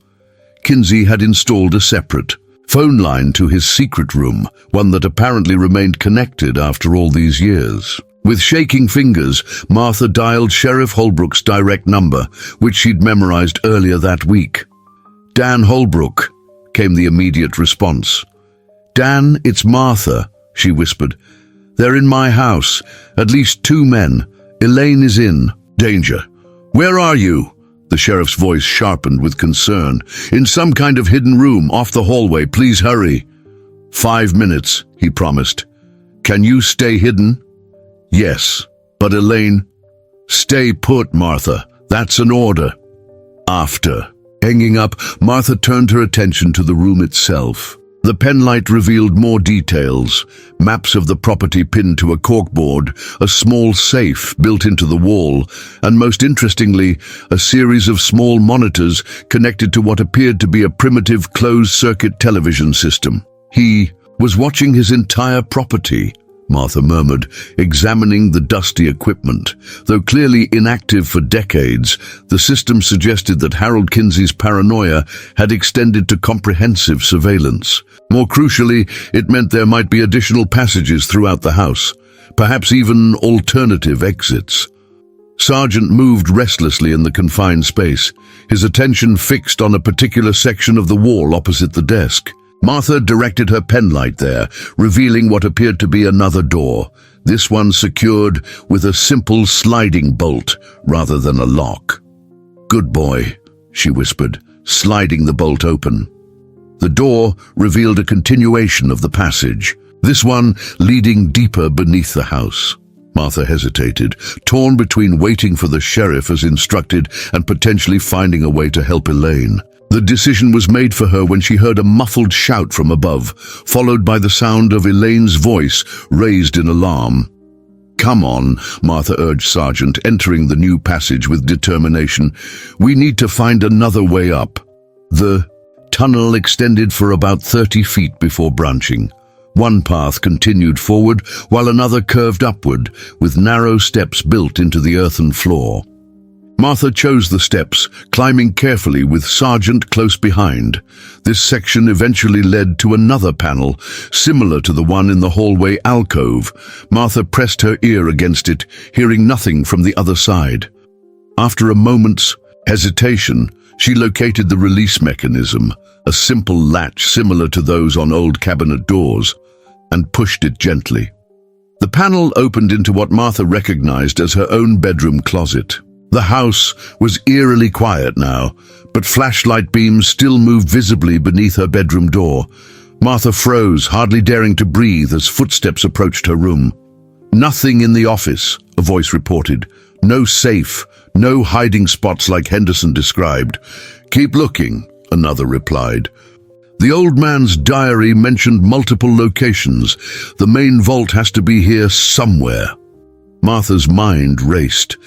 Kinsey had installed a separate phone line to his secret room, one that apparently remained connected after all these years. With shaking fingers, Martha dialed Sheriff Holbrook's direct number, which she'd memorized earlier that week. "Dan Holbrook," came the immediate response. "Dan, it's Martha," she whispered. "They're in my house. At least 2 men. Elaine is in danger." "Where are you?" The sheriff's voice sharpened with concern. "In some kind of hidden room off the hallway. Please hurry." 5 minutes, he promised. "Can you stay hidden?" "Yes, but Elaine—" "Stay put, Martha. That's an order." After hanging up, Martha turned her attention to the room itself. The penlight revealed more details: maps of the property pinned to a corkboard, a small safe built into the wall, and most interestingly, a series of small monitors connected to what appeared to be a primitive closed-circuit television system. "He was watching his entire property," Martha murmured, examining the dusty equipment. Though clearly inactive for decades, the system suggested that Harold Kinsey's paranoia had extended to comprehensive surveillance. More crucially, it meant there might be additional passages throughout the house, perhaps even alternative exits. Sergeant moved restlessly in the confined space, his attention fixed on a particular section of the wall opposite the desk. Martha directed her penlight there, revealing what appeared to be another door, this one secured with a simple sliding bolt rather than a lock. "Good boy," she whispered, sliding the bolt open. The door revealed a continuation of the passage, this one leading deeper beneath the house. Martha hesitated, torn between waiting for the sheriff as instructed and potentially finding a way to help Elaine. The decision was made for her when she heard a muffled shout from above, followed by the sound of Elaine's voice raised in alarm. "Come on," Martha urged Sergeant, entering the new passage with determination. "We need to find another way up." The tunnel extended for about 30 feet before branching. One path continued forward, while another curved upward, with narrow steps built into the earthen floor. Martha chose the steps, climbing carefully with Sergeant close behind. This section eventually led to another panel, similar to the one in the hallway alcove. Martha pressed her ear against it, hearing nothing from the other side. After a moment's hesitation, she located the release mechanism, a simple latch similar to those on old cabinet doors, and pushed it gently. The panel opened into what Martha recognized as her own bedroom closet. The house was eerily quiet now, but flashlight beams still moved visibly beneath her bedroom door. Martha froze, hardly daring to breathe as footsteps approached her room. "Nothing in the office," a voice reported. "No safe, no hiding spots like Henderson described." "Keep looking," another replied. "The old man's diary mentioned multiple locations. The main vault has to be here somewhere." Martha's mind raced.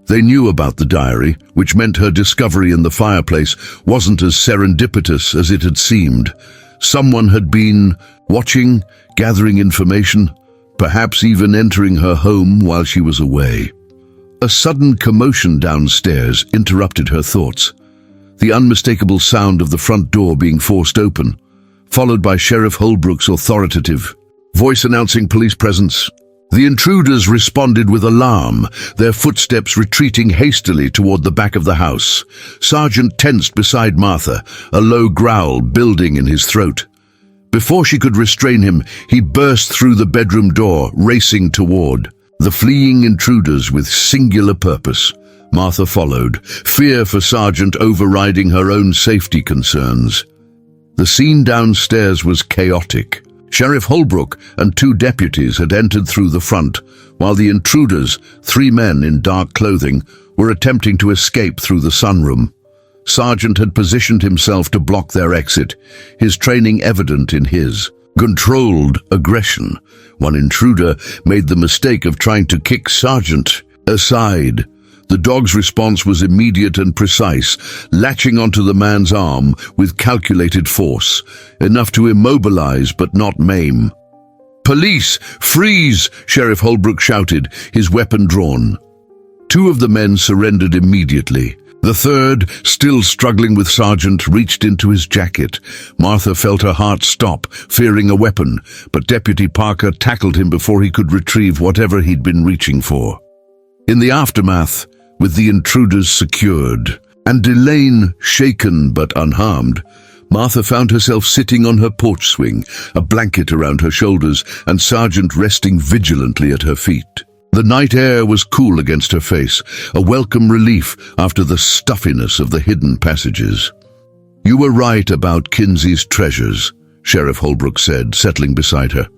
They knew about the diary, which meant her discovery in the fireplace wasn't as serendipitous as it had seemed. Someone had been watching, gathering information, perhaps even entering her home while she was away. A sudden commotion downstairs interrupted her thoughts. The unmistakable sound of the front door being forced open, followed by Sheriff Holbrook's authoritative voice announcing police presence. The intruders responded with alarm, their footsteps retreating hastily toward the back of the house. Sergeant tensed beside Martha, a low growl building in his throat. Before she could restrain him, he burst through the bedroom door, racing toward the fleeing intruders with singular purpose. Martha followed, fear for Sergeant overriding her own safety concerns. The scene downstairs was chaotic. Sheriff Holbrook and 2 deputies had entered through the front, while the intruders, 3 men in dark clothing, were attempting to escape through the sunroom. Sergeant had positioned himself to block their exit, his training evident in his controlled aggression. One intruder made the mistake of trying to kick Sergeant aside. The dog's response was immediate and precise, latching onto the man's arm with calculated force, enough to immobilize but not maim. "Police! Freeze!" Sheriff Holbrook shouted, his weapon drawn. 2 of the men surrendered immediately. The third, still struggling with Sergeant, reached into his jacket. Martha felt her heart stop, fearing a weapon, but Deputy Parker tackled him before he could retrieve whatever he'd been reaching for. In the aftermath, with the intruders secured, and Delane shaken but unharmed, Martha found herself sitting on her porch swing, a blanket around her shoulders, and Sergeant resting vigilantly at her feet. The night air was cool against her face, a welcome relief after the stuffiness of the hidden passages. "You were right about Kinsey's treasures," Sheriff Holbrook said, settling beside her.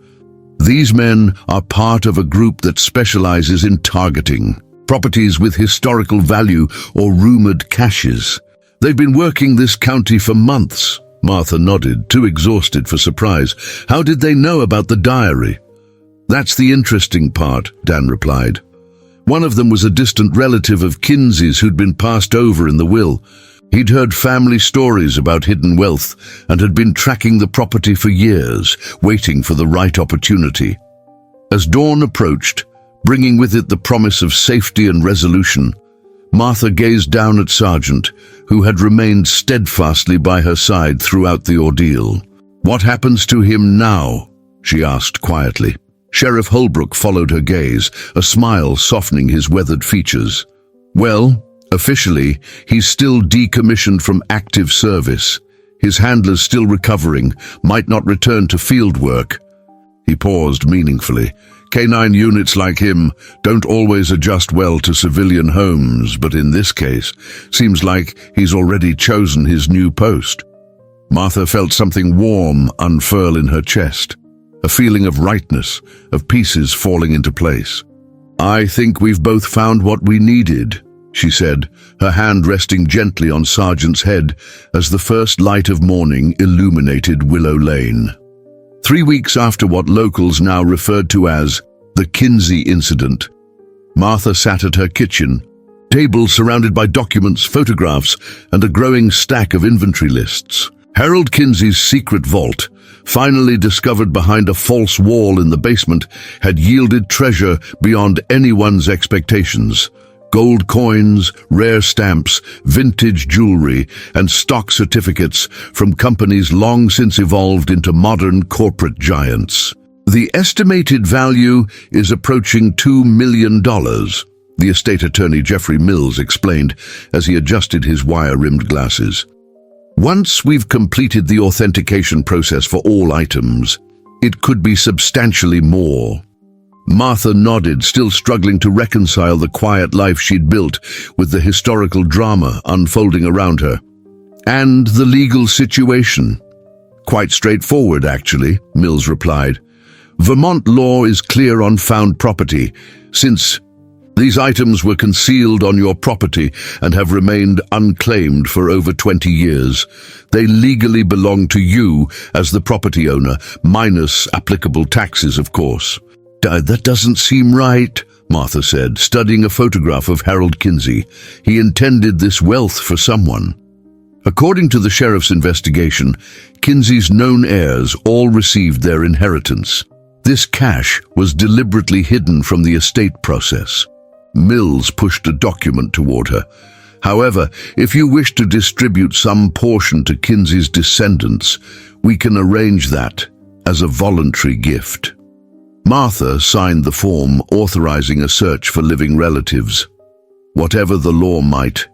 "These men are part of a group that specializes in targeting properties with historical value or rumored caches. They've been working this county for months." Martha nodded, too exhausted for surprise. "How did they know about the diary?" "That's the interesting part," Dan replied. "One of them was a distant relative of Kinsey's who'd been passed over in the will. He'd heard family stories about hidden wealth and had been tracking the property for years, waiting for the right opportunity. As dawn approached, bringing with it the promise of safety and resolution, Martha gazed down at Sergeant, who had remained steadfastly by her side throughout the ordeal. "What happens to him now?" she asked quietly. Sheriff Holbrook followed her gaze, a smile softening his weathered features. "Well, officially, he's still decommissioned from active service. His handler's still recovering, might not return to field work." He paused meaningfully. "Canine units like him don't always adjust well to civilian homes, but in this case, seems like he's already chosen his new post." Martha felt something warm unfurl in her chest, a feeling of rightness, of pieces falling into place. "I think we've both found what we needed," she said, her hand resting gently on Sergeant's head as the first light of morning illuminated Willow Lane. 3 weeks after what locals now referred to as the Kinsey incident, Martha sat at her kitchen table surrounded by documents, photographs, and a growing stack of inventory lists. Harold Kinsey's secret vault, finally discovered behind a false wall in the basement, had yielded treasure beyond anyone's expectations. Gold coins, rare stamps, vintage jewelry, and stock certificates from companies long since evolved into modern corporate giants. The estimated value is approaching $2 million, the estate attorney Jeffrey Mills explained as he adjusted his wire-rimmed glasses. "Once we've completed the authentication process for all items, it could be substantially more." Martha nodded, still struggling to reconcile the quiet life she'd built with the historical drama unfolding around her. "And the legal situation?" "Quite straightforward, actually," Mills replied. "Vermont law is clear on found property. Since these items were concealed on your property and have remained unclaimed for over 20 years, they legally belong to you as the property owner, minus applicable taxes, of course." "That doesn't seem right," Martha said, studying a photograph of Harold Kinsey. "He intended this wealth for someone." According to the sheriff's investigation, Kinsey's known heirs all received their inheritance. This cash was deliberately hidden from the estate process. Mills pushed a document toward her. "However, if you wish to distribute some portion to Kinsey's descendants, we can arrange that as a voluntary gift." Martha signed the form authorizing a search for living relatives. Whatever the law might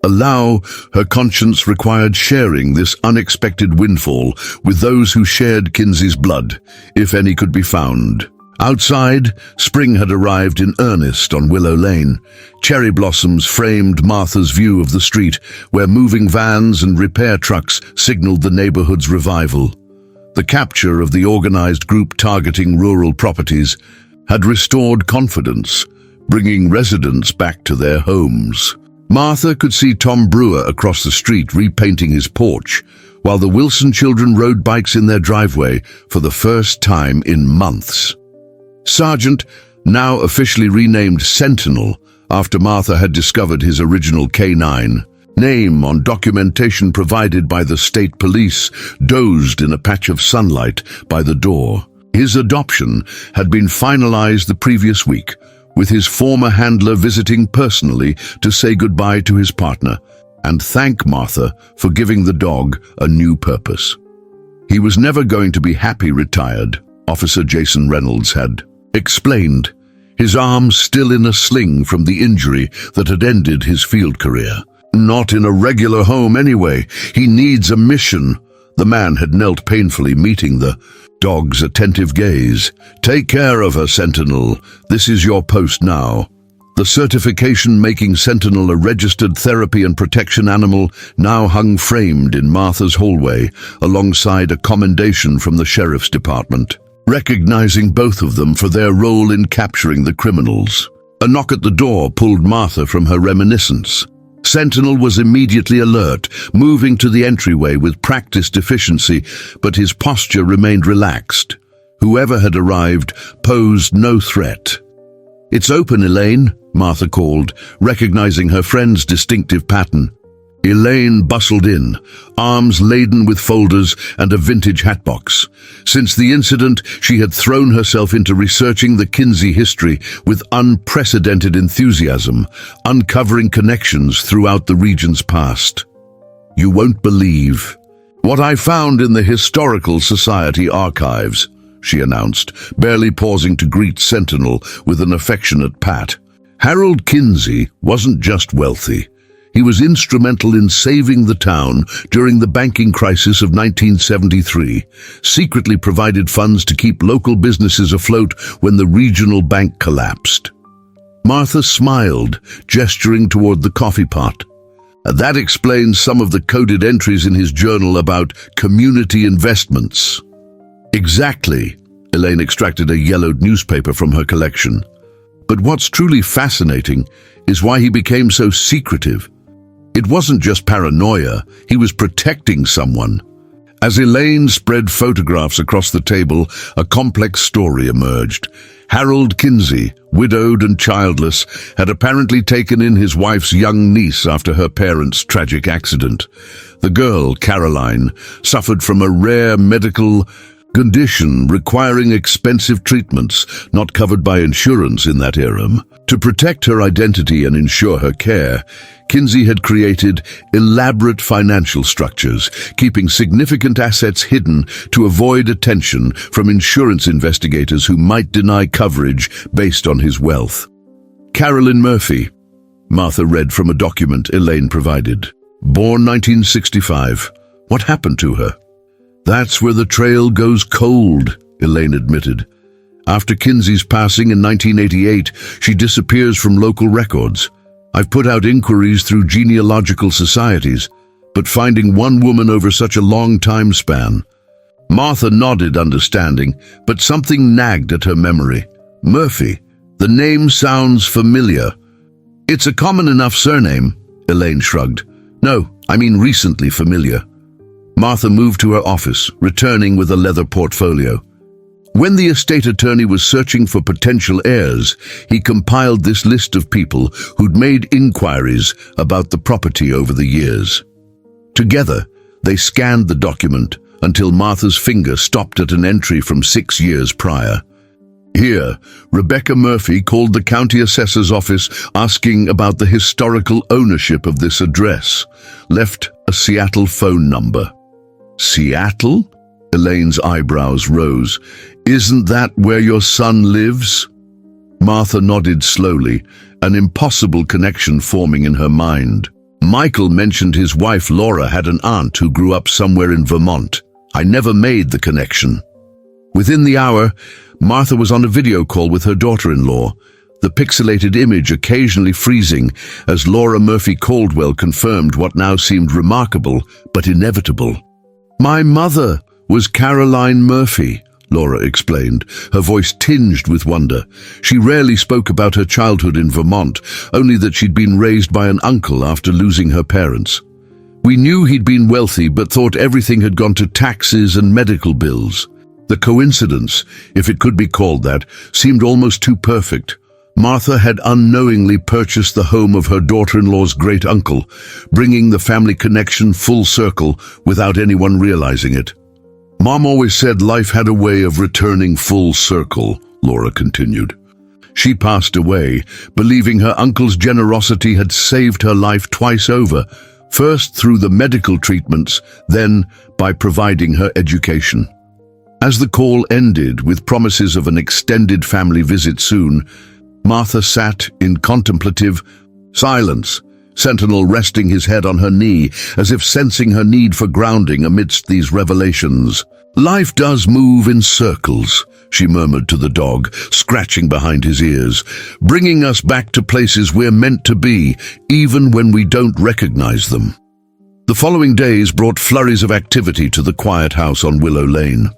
allow, her conscience required sharing this unexpected windfall with those who shared Kinsey's blood, if any could be found. Outside, spring had arrived in earnest on Willow Lane. Cherry blossoms framed Martha's view of the street, where moving vans and repair trucks signaled the neighborhood's revival. The capture of the organized group targeting rural properties had restored confidence, bringing residents back to their homes. Martha could see Tom Brewer across the street repainting his porch, while the Wilson children rode bikes in their driveway for the first time in months. Sergeant, now officially renamed Sentinel after Martha had discovered his original K9 name on documentation provided by the state police, dozed in a patch of sunlight by the door. His adoption had been finalized the previous week, with his former handler visiting personally to say goodbye to his partner and thank Martha for giving the dog a new purpose. He was never going to be happy retired, Officer Jason Reynolds had explained, his arm still in a sling from the injury that had ended his field career. Not in a regular home anyway. He needs a mission. The man had knelt painfully, meeting the dog's attentive gaze. Take care of her, Sentinel. This is your post now. The certification making Sentinel a registered therapy and protection animal now hung framed in Martha's hallway, alongside a commendation from the sheriff's department, recognizing both of them for their role in capturing the criminals. A knock at the door pulled Martha from her reminiscence. Sentinel was immediately alert, moving to the entryway with practiced efficiency, but his posture remained relaxed. Whoever had arrived posed no threat. "It's open, Elaine," Martha called, recognizing her friend's distinctive pattern. Elaine bustled in, arms laden with folders and a vintage hatbox. Since the incident, she had thrown herself into researching the Kinsey history with unprecedented enthusiasm, uncovering connections throughout the region's past. "You won't believe what I found in the Historical Society archives," she announced, barely pausing to greet Sentinel with an affectionate pat. Harold Kinsey wasn't just wealthy. He was instrumental in saving the town during the banking crisis of 1973, secretly provided funds to keep local businesses afloat when the regional bank collapsed. Martha smiled, gesturing toward the coffee pot. That explains some of the coded entries in his journal about community investments. Exactly. Elaine extracted a yellowed newspaper from her collection. But what's truly fascinating is why he became so secretive. It wasn't just paranoia, he was protecting someone. As Elaine spread photographs across the table, a complex story emerged. Harold Kinsey, widowed and childless, had apparently taken in his wife's young niece after her parents' tragic accident. The girl, Caroline, suffered from a rare medical condition requiring expensive treatments not covered by insurance in that era. To protect her identity and ensure her care, Kinsey had created elaborate financial structures, keeping significant assets hidden to avoid attention from insurance investigators who might deny coverage based on his wealth. Carolyn Murphy, Martha read from a document Elaine provided. Born 1965. What happened to her? That's where the trail goes cold, Elaine admitted. After Kinsey's passing in 1988, she disappears from local records. I've put out inquiries through genealogical societies, but finding one woman over such a long time span. Martha nodded, understanding, but something nagged at her memory. Murphy. The name sounds familiar. It's a common enough surname, Elaine shrugged. No, I mean recently familiar. Martha moved to her office, returning with a leather portfolio. When the estate attorney was searching for potential heirs, he compiled this list of people who'd made inquiries about the property over the years. Together, they scanned the document until Martha's finger stopped at an entry from 6 years prior. Here, Rebecca Murphy called the county assessor's office asking about the historical ownership of this address, left a Seattle phone number. Seattle? Elaine's eyebrows rose. Isn't that where your son lives? Martha nodded slowly, an impossible connection forming in her mind. Michael mentioned his wife Laura had an aunt who grew up somewhere in Vermont. I never made the connection. Within the hour, Martha was on a video call with her daughter-in-law, the pixelated image occasionally freezing as Laura Murphy Caldwell confirmed what now seemed remarkable but inevitable. "My mother was Caroline Murphy," Laura explained, her voice tinged with wonder. She rarely spoke about her childhood in Vermont, only that she'd been raised by an uncle after losing her parents. "We knew he'd been wealthy but thought everything had gone to taxes and medical bills." The coincidence, if it could be called that, seemed almost too perfect. Martha had unknowingly purchased the home of her daughter-in-law's great-uncle, bringing the family connection full circle without anyone realizing it. "Mom always said life had a way of returning full circle," Laura continued. She passed away, believing her uncle's generosity had saved her life twice over, first through the medical treatments, then by providing her education. As the call ended with promises of an extended family visit soon, Martha sat in contemplative silence, Sentinel resting his head on her knee, as if sensing her need for grounding amidst these revelations. "Life does move in circles," she murmured to the dog, scratching behind his ears, "bringing us back to places we're meant to be, even when we don't recognize them." The following days brought flurries of activity to the quiet house on Willow Lane.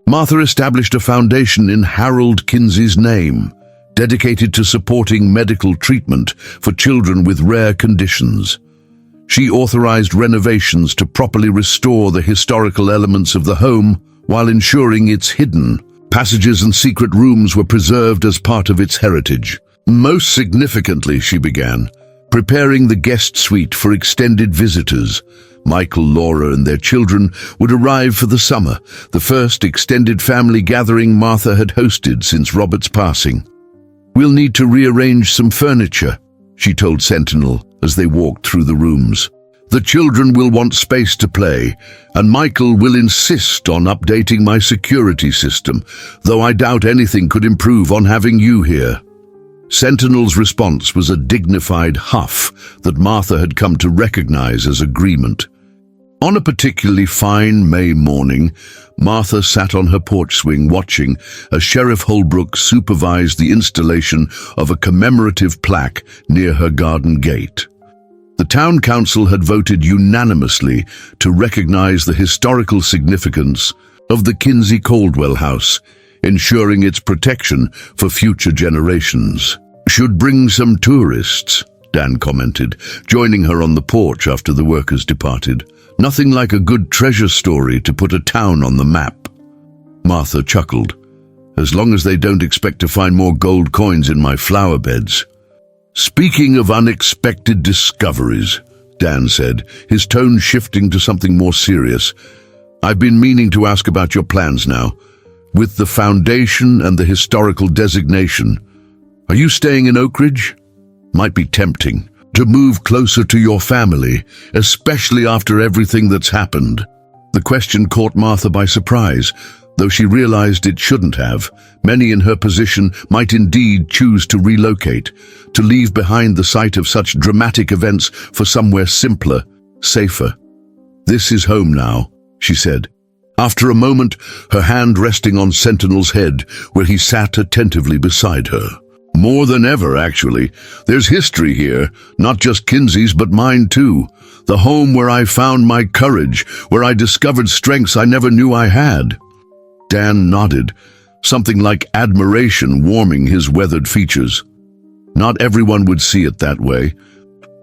Martha established a foundation in Harold Kinsey's name, dedicated to supporting medical treatment for children with rare conditions. She authorized renovations to properly restore the historical elements of the home while ensuring it's hidden. Passages and secret rooms were preserved as part of its heritage. Most significantly, she began, preparing the guest suite for extended visitors. Michael, Laura, and their children would arrive for the summer, the first extended family gathering Martha had hosted since Robert's passing. "We'll need to rearrange some furniture," she told Sentinel as they walked through the rooms. "The children will want space to play, and Michael will insist on updating my security system, though I doubt anything could improve on having you here." Sentinel's response was a dignified huff that Martha had come to recognize as agreement. On a particularly fine May morning, Martha sat on her porch swing watching as Sheriff Holbrook supervised the installation of a commemorative plaque near her garden gate. The town council had voted unanimously to recognize the historical significance of the Kinsey Caldwell house, ensuring its protection for future generations. "Should bring some tourists," Dan commented, joining her on the porch after the workers departed. "Nothing like a good treasure story to put a town on the map." Martha chuckled. "As long as they don't expect to find more gold coins in my flower beds." "Speaking of unexpected discoveries," Dan said, his tone shifting to something more serious, "I've been meaning to ask about your plans now. With the foundation and the historical designation, are you staying in Oak Ridge? Might be tempting to move closer to your family, especially after everything that's happened." The question caught Martha by surprise, though she realized it shouldn't have. Many in her position might indeed choose to relocate, to leave behind the site of such dramatic events for somewhere simpler, safer. "This is home now," she said. After a moment, her hand resting on Sentinel's head, where he sat attentively beside her. "More than ever, actually. There's history here, not just Kinsey's, but mine too. The home where I found my courage, where I discovered strengths I never knew I had." Dan nodded, something like admiration warming his weathered features. "Not everyone would see it that way.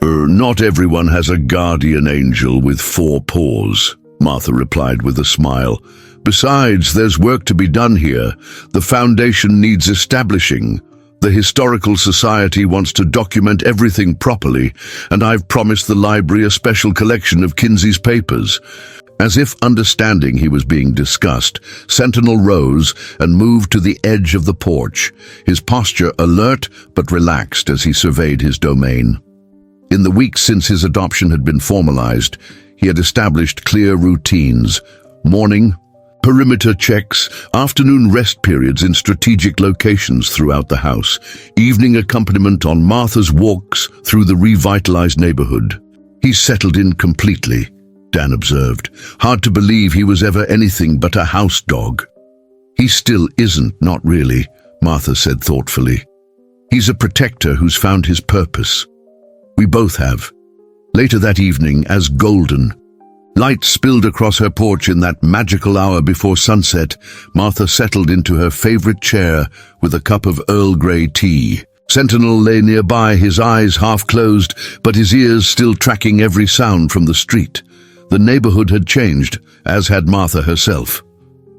Not everyone has a guardian angel with 4 paws," Martha replied with a smile. "Besides, there's work to be done here. The foundation needs establishing. The Historical Society wants to document everything properly, and I've promised the library a special collection of Kinsey's papers." As if understanding he was being discussed, Sentinel rose and moved to the edge of the porch, his posture alert but relaxed as he surveyed his domain. In the weeks since his adoption had been formalized, he had established clear routines: morning, perimeter checks, afternoon rest periods in strategic locations throughout the house, evening accompaniment on Martha's walks through the revitalized neighborhood. "He's settled in completely," Dan observed. "Hard to believe he was ever anything but a house dog." He still isn't, not really, Martha said thoughtfully. He's a protector who's found his purpose. We both have. Later that evening, as golden light spilled across her porch in that magical hour before sunset, Martha settled into her favorite chair with a cup of Earl Grey tea. Sentinel lay nearby, his eyes half closed, but his ears still tracking every sound from the street. The neighborhood had changed, as had Martha herself.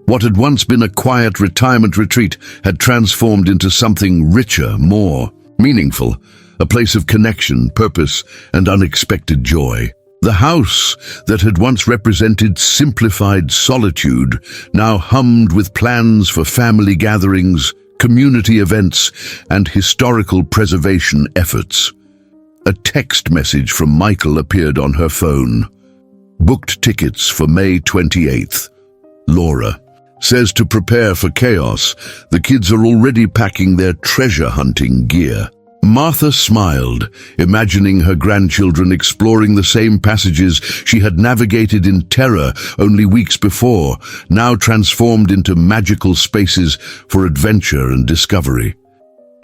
What had once been a quiet retirement retreat had transformed into something richer, more meaningful, a place of connection, purpose, and unexpected joy. The house that had once represented simplified solitude now hummed with plans for family gatherings, community events, and historical preservation efforts. A text message from Michael appeared on her phone. Booked tickets for May 28th. Laura. Says to prepare for chaos. The kids are already packing their treasure hunting gear. Martha smiled, imagining her grandchildren exploring the same passages she had navigated in terror only weeks before, now transformed into magical spaces for adventure and discovery.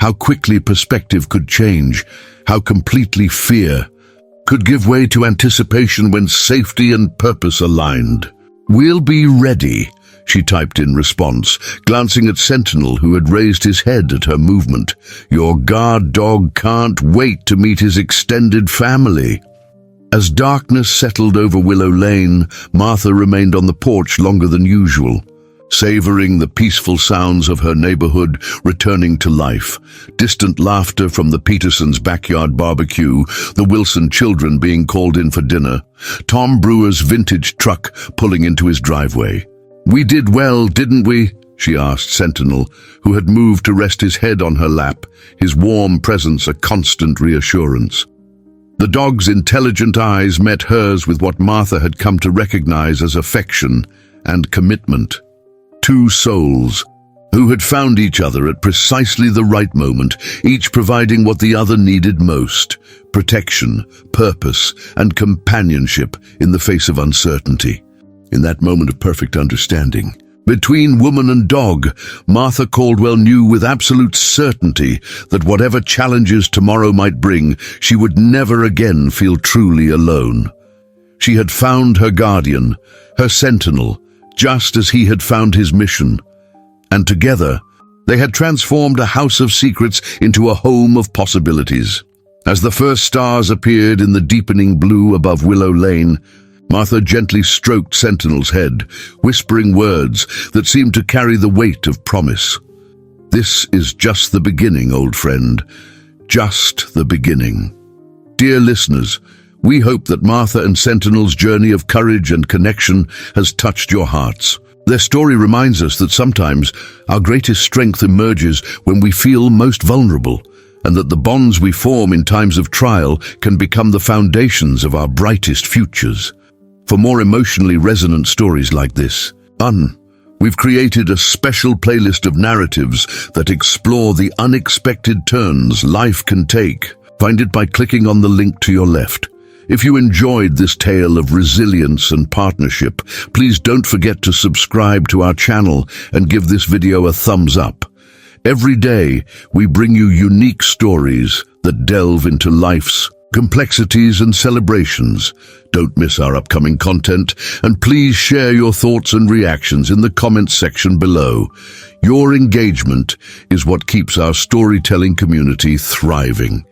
How quickly perspective could change, how completely fear could give way to anticipation when safety and purpose aligned. "We'll be ready," she typed in response, glancing at Sentinel, who had raised his head at her movement. "Your guard dog can't wait to meet his extended family." As darkness settled over Willow Lane, Martha remained on the porch longer than usual, savoring the peaceful sounds of her neighborhood returning to life. Distant laughter from the Petersons' backyard barbecue, the Wilson children being called in for dinner, Tom Brewer's vintage truck pulling into his driveway. "We did well, didn't we?" she asked Sentinel, who had moved to rest his head on her lap, his warm presence a constant reassurance. The dog's intelligent eyes met hers with what Martha had come to recognize as affection and commitment. Two souls who had found each other at precisely the right moment, each providing what the other needed most: protection, purpose, and companionship in the face of uncertainty. In that moment of perfect understanding, between woman and dog, Martha Caldwell knew with absolute certainty that whatever challenges tomorrow might bring, she would never again feel truly alone. She had found her guardian, her sentinel, just as he had found his mission. And together, they had transformed a house of secrets into a home of possibilities. As the first stars appeared in the deepening blue above Willow Lane, Martha gently stroked Sentinel's head, whispering words that seemed to carry the weight of promise. "This is just the beginning, old friend. Just the beginning." Dear listeners, we hope that Martha and Sentinel's journey of courage and connection has touched your hearts. Their story reminds us that sometimes our greatest strength emerges when we feel most vulnerable, and that the bonds we form in times of trial can become the foundations of our brightest futures. For more emotionally resonant stories like this, we've created a special playlist of narratives that explore the unexpected turns life can take. Find it by clicking on the link to your left. If you enjoyed this tale of resilience and partnership, please don't forget to subscribe to our channel and give this video a thumbs up. Every day, we bring you unique stories that delve into life's complexities and celebrations. Don't miss our upcoming content, and please share your thoughts and reactions in the comments section below. Your engagement is what keeps our storytelling community thriving.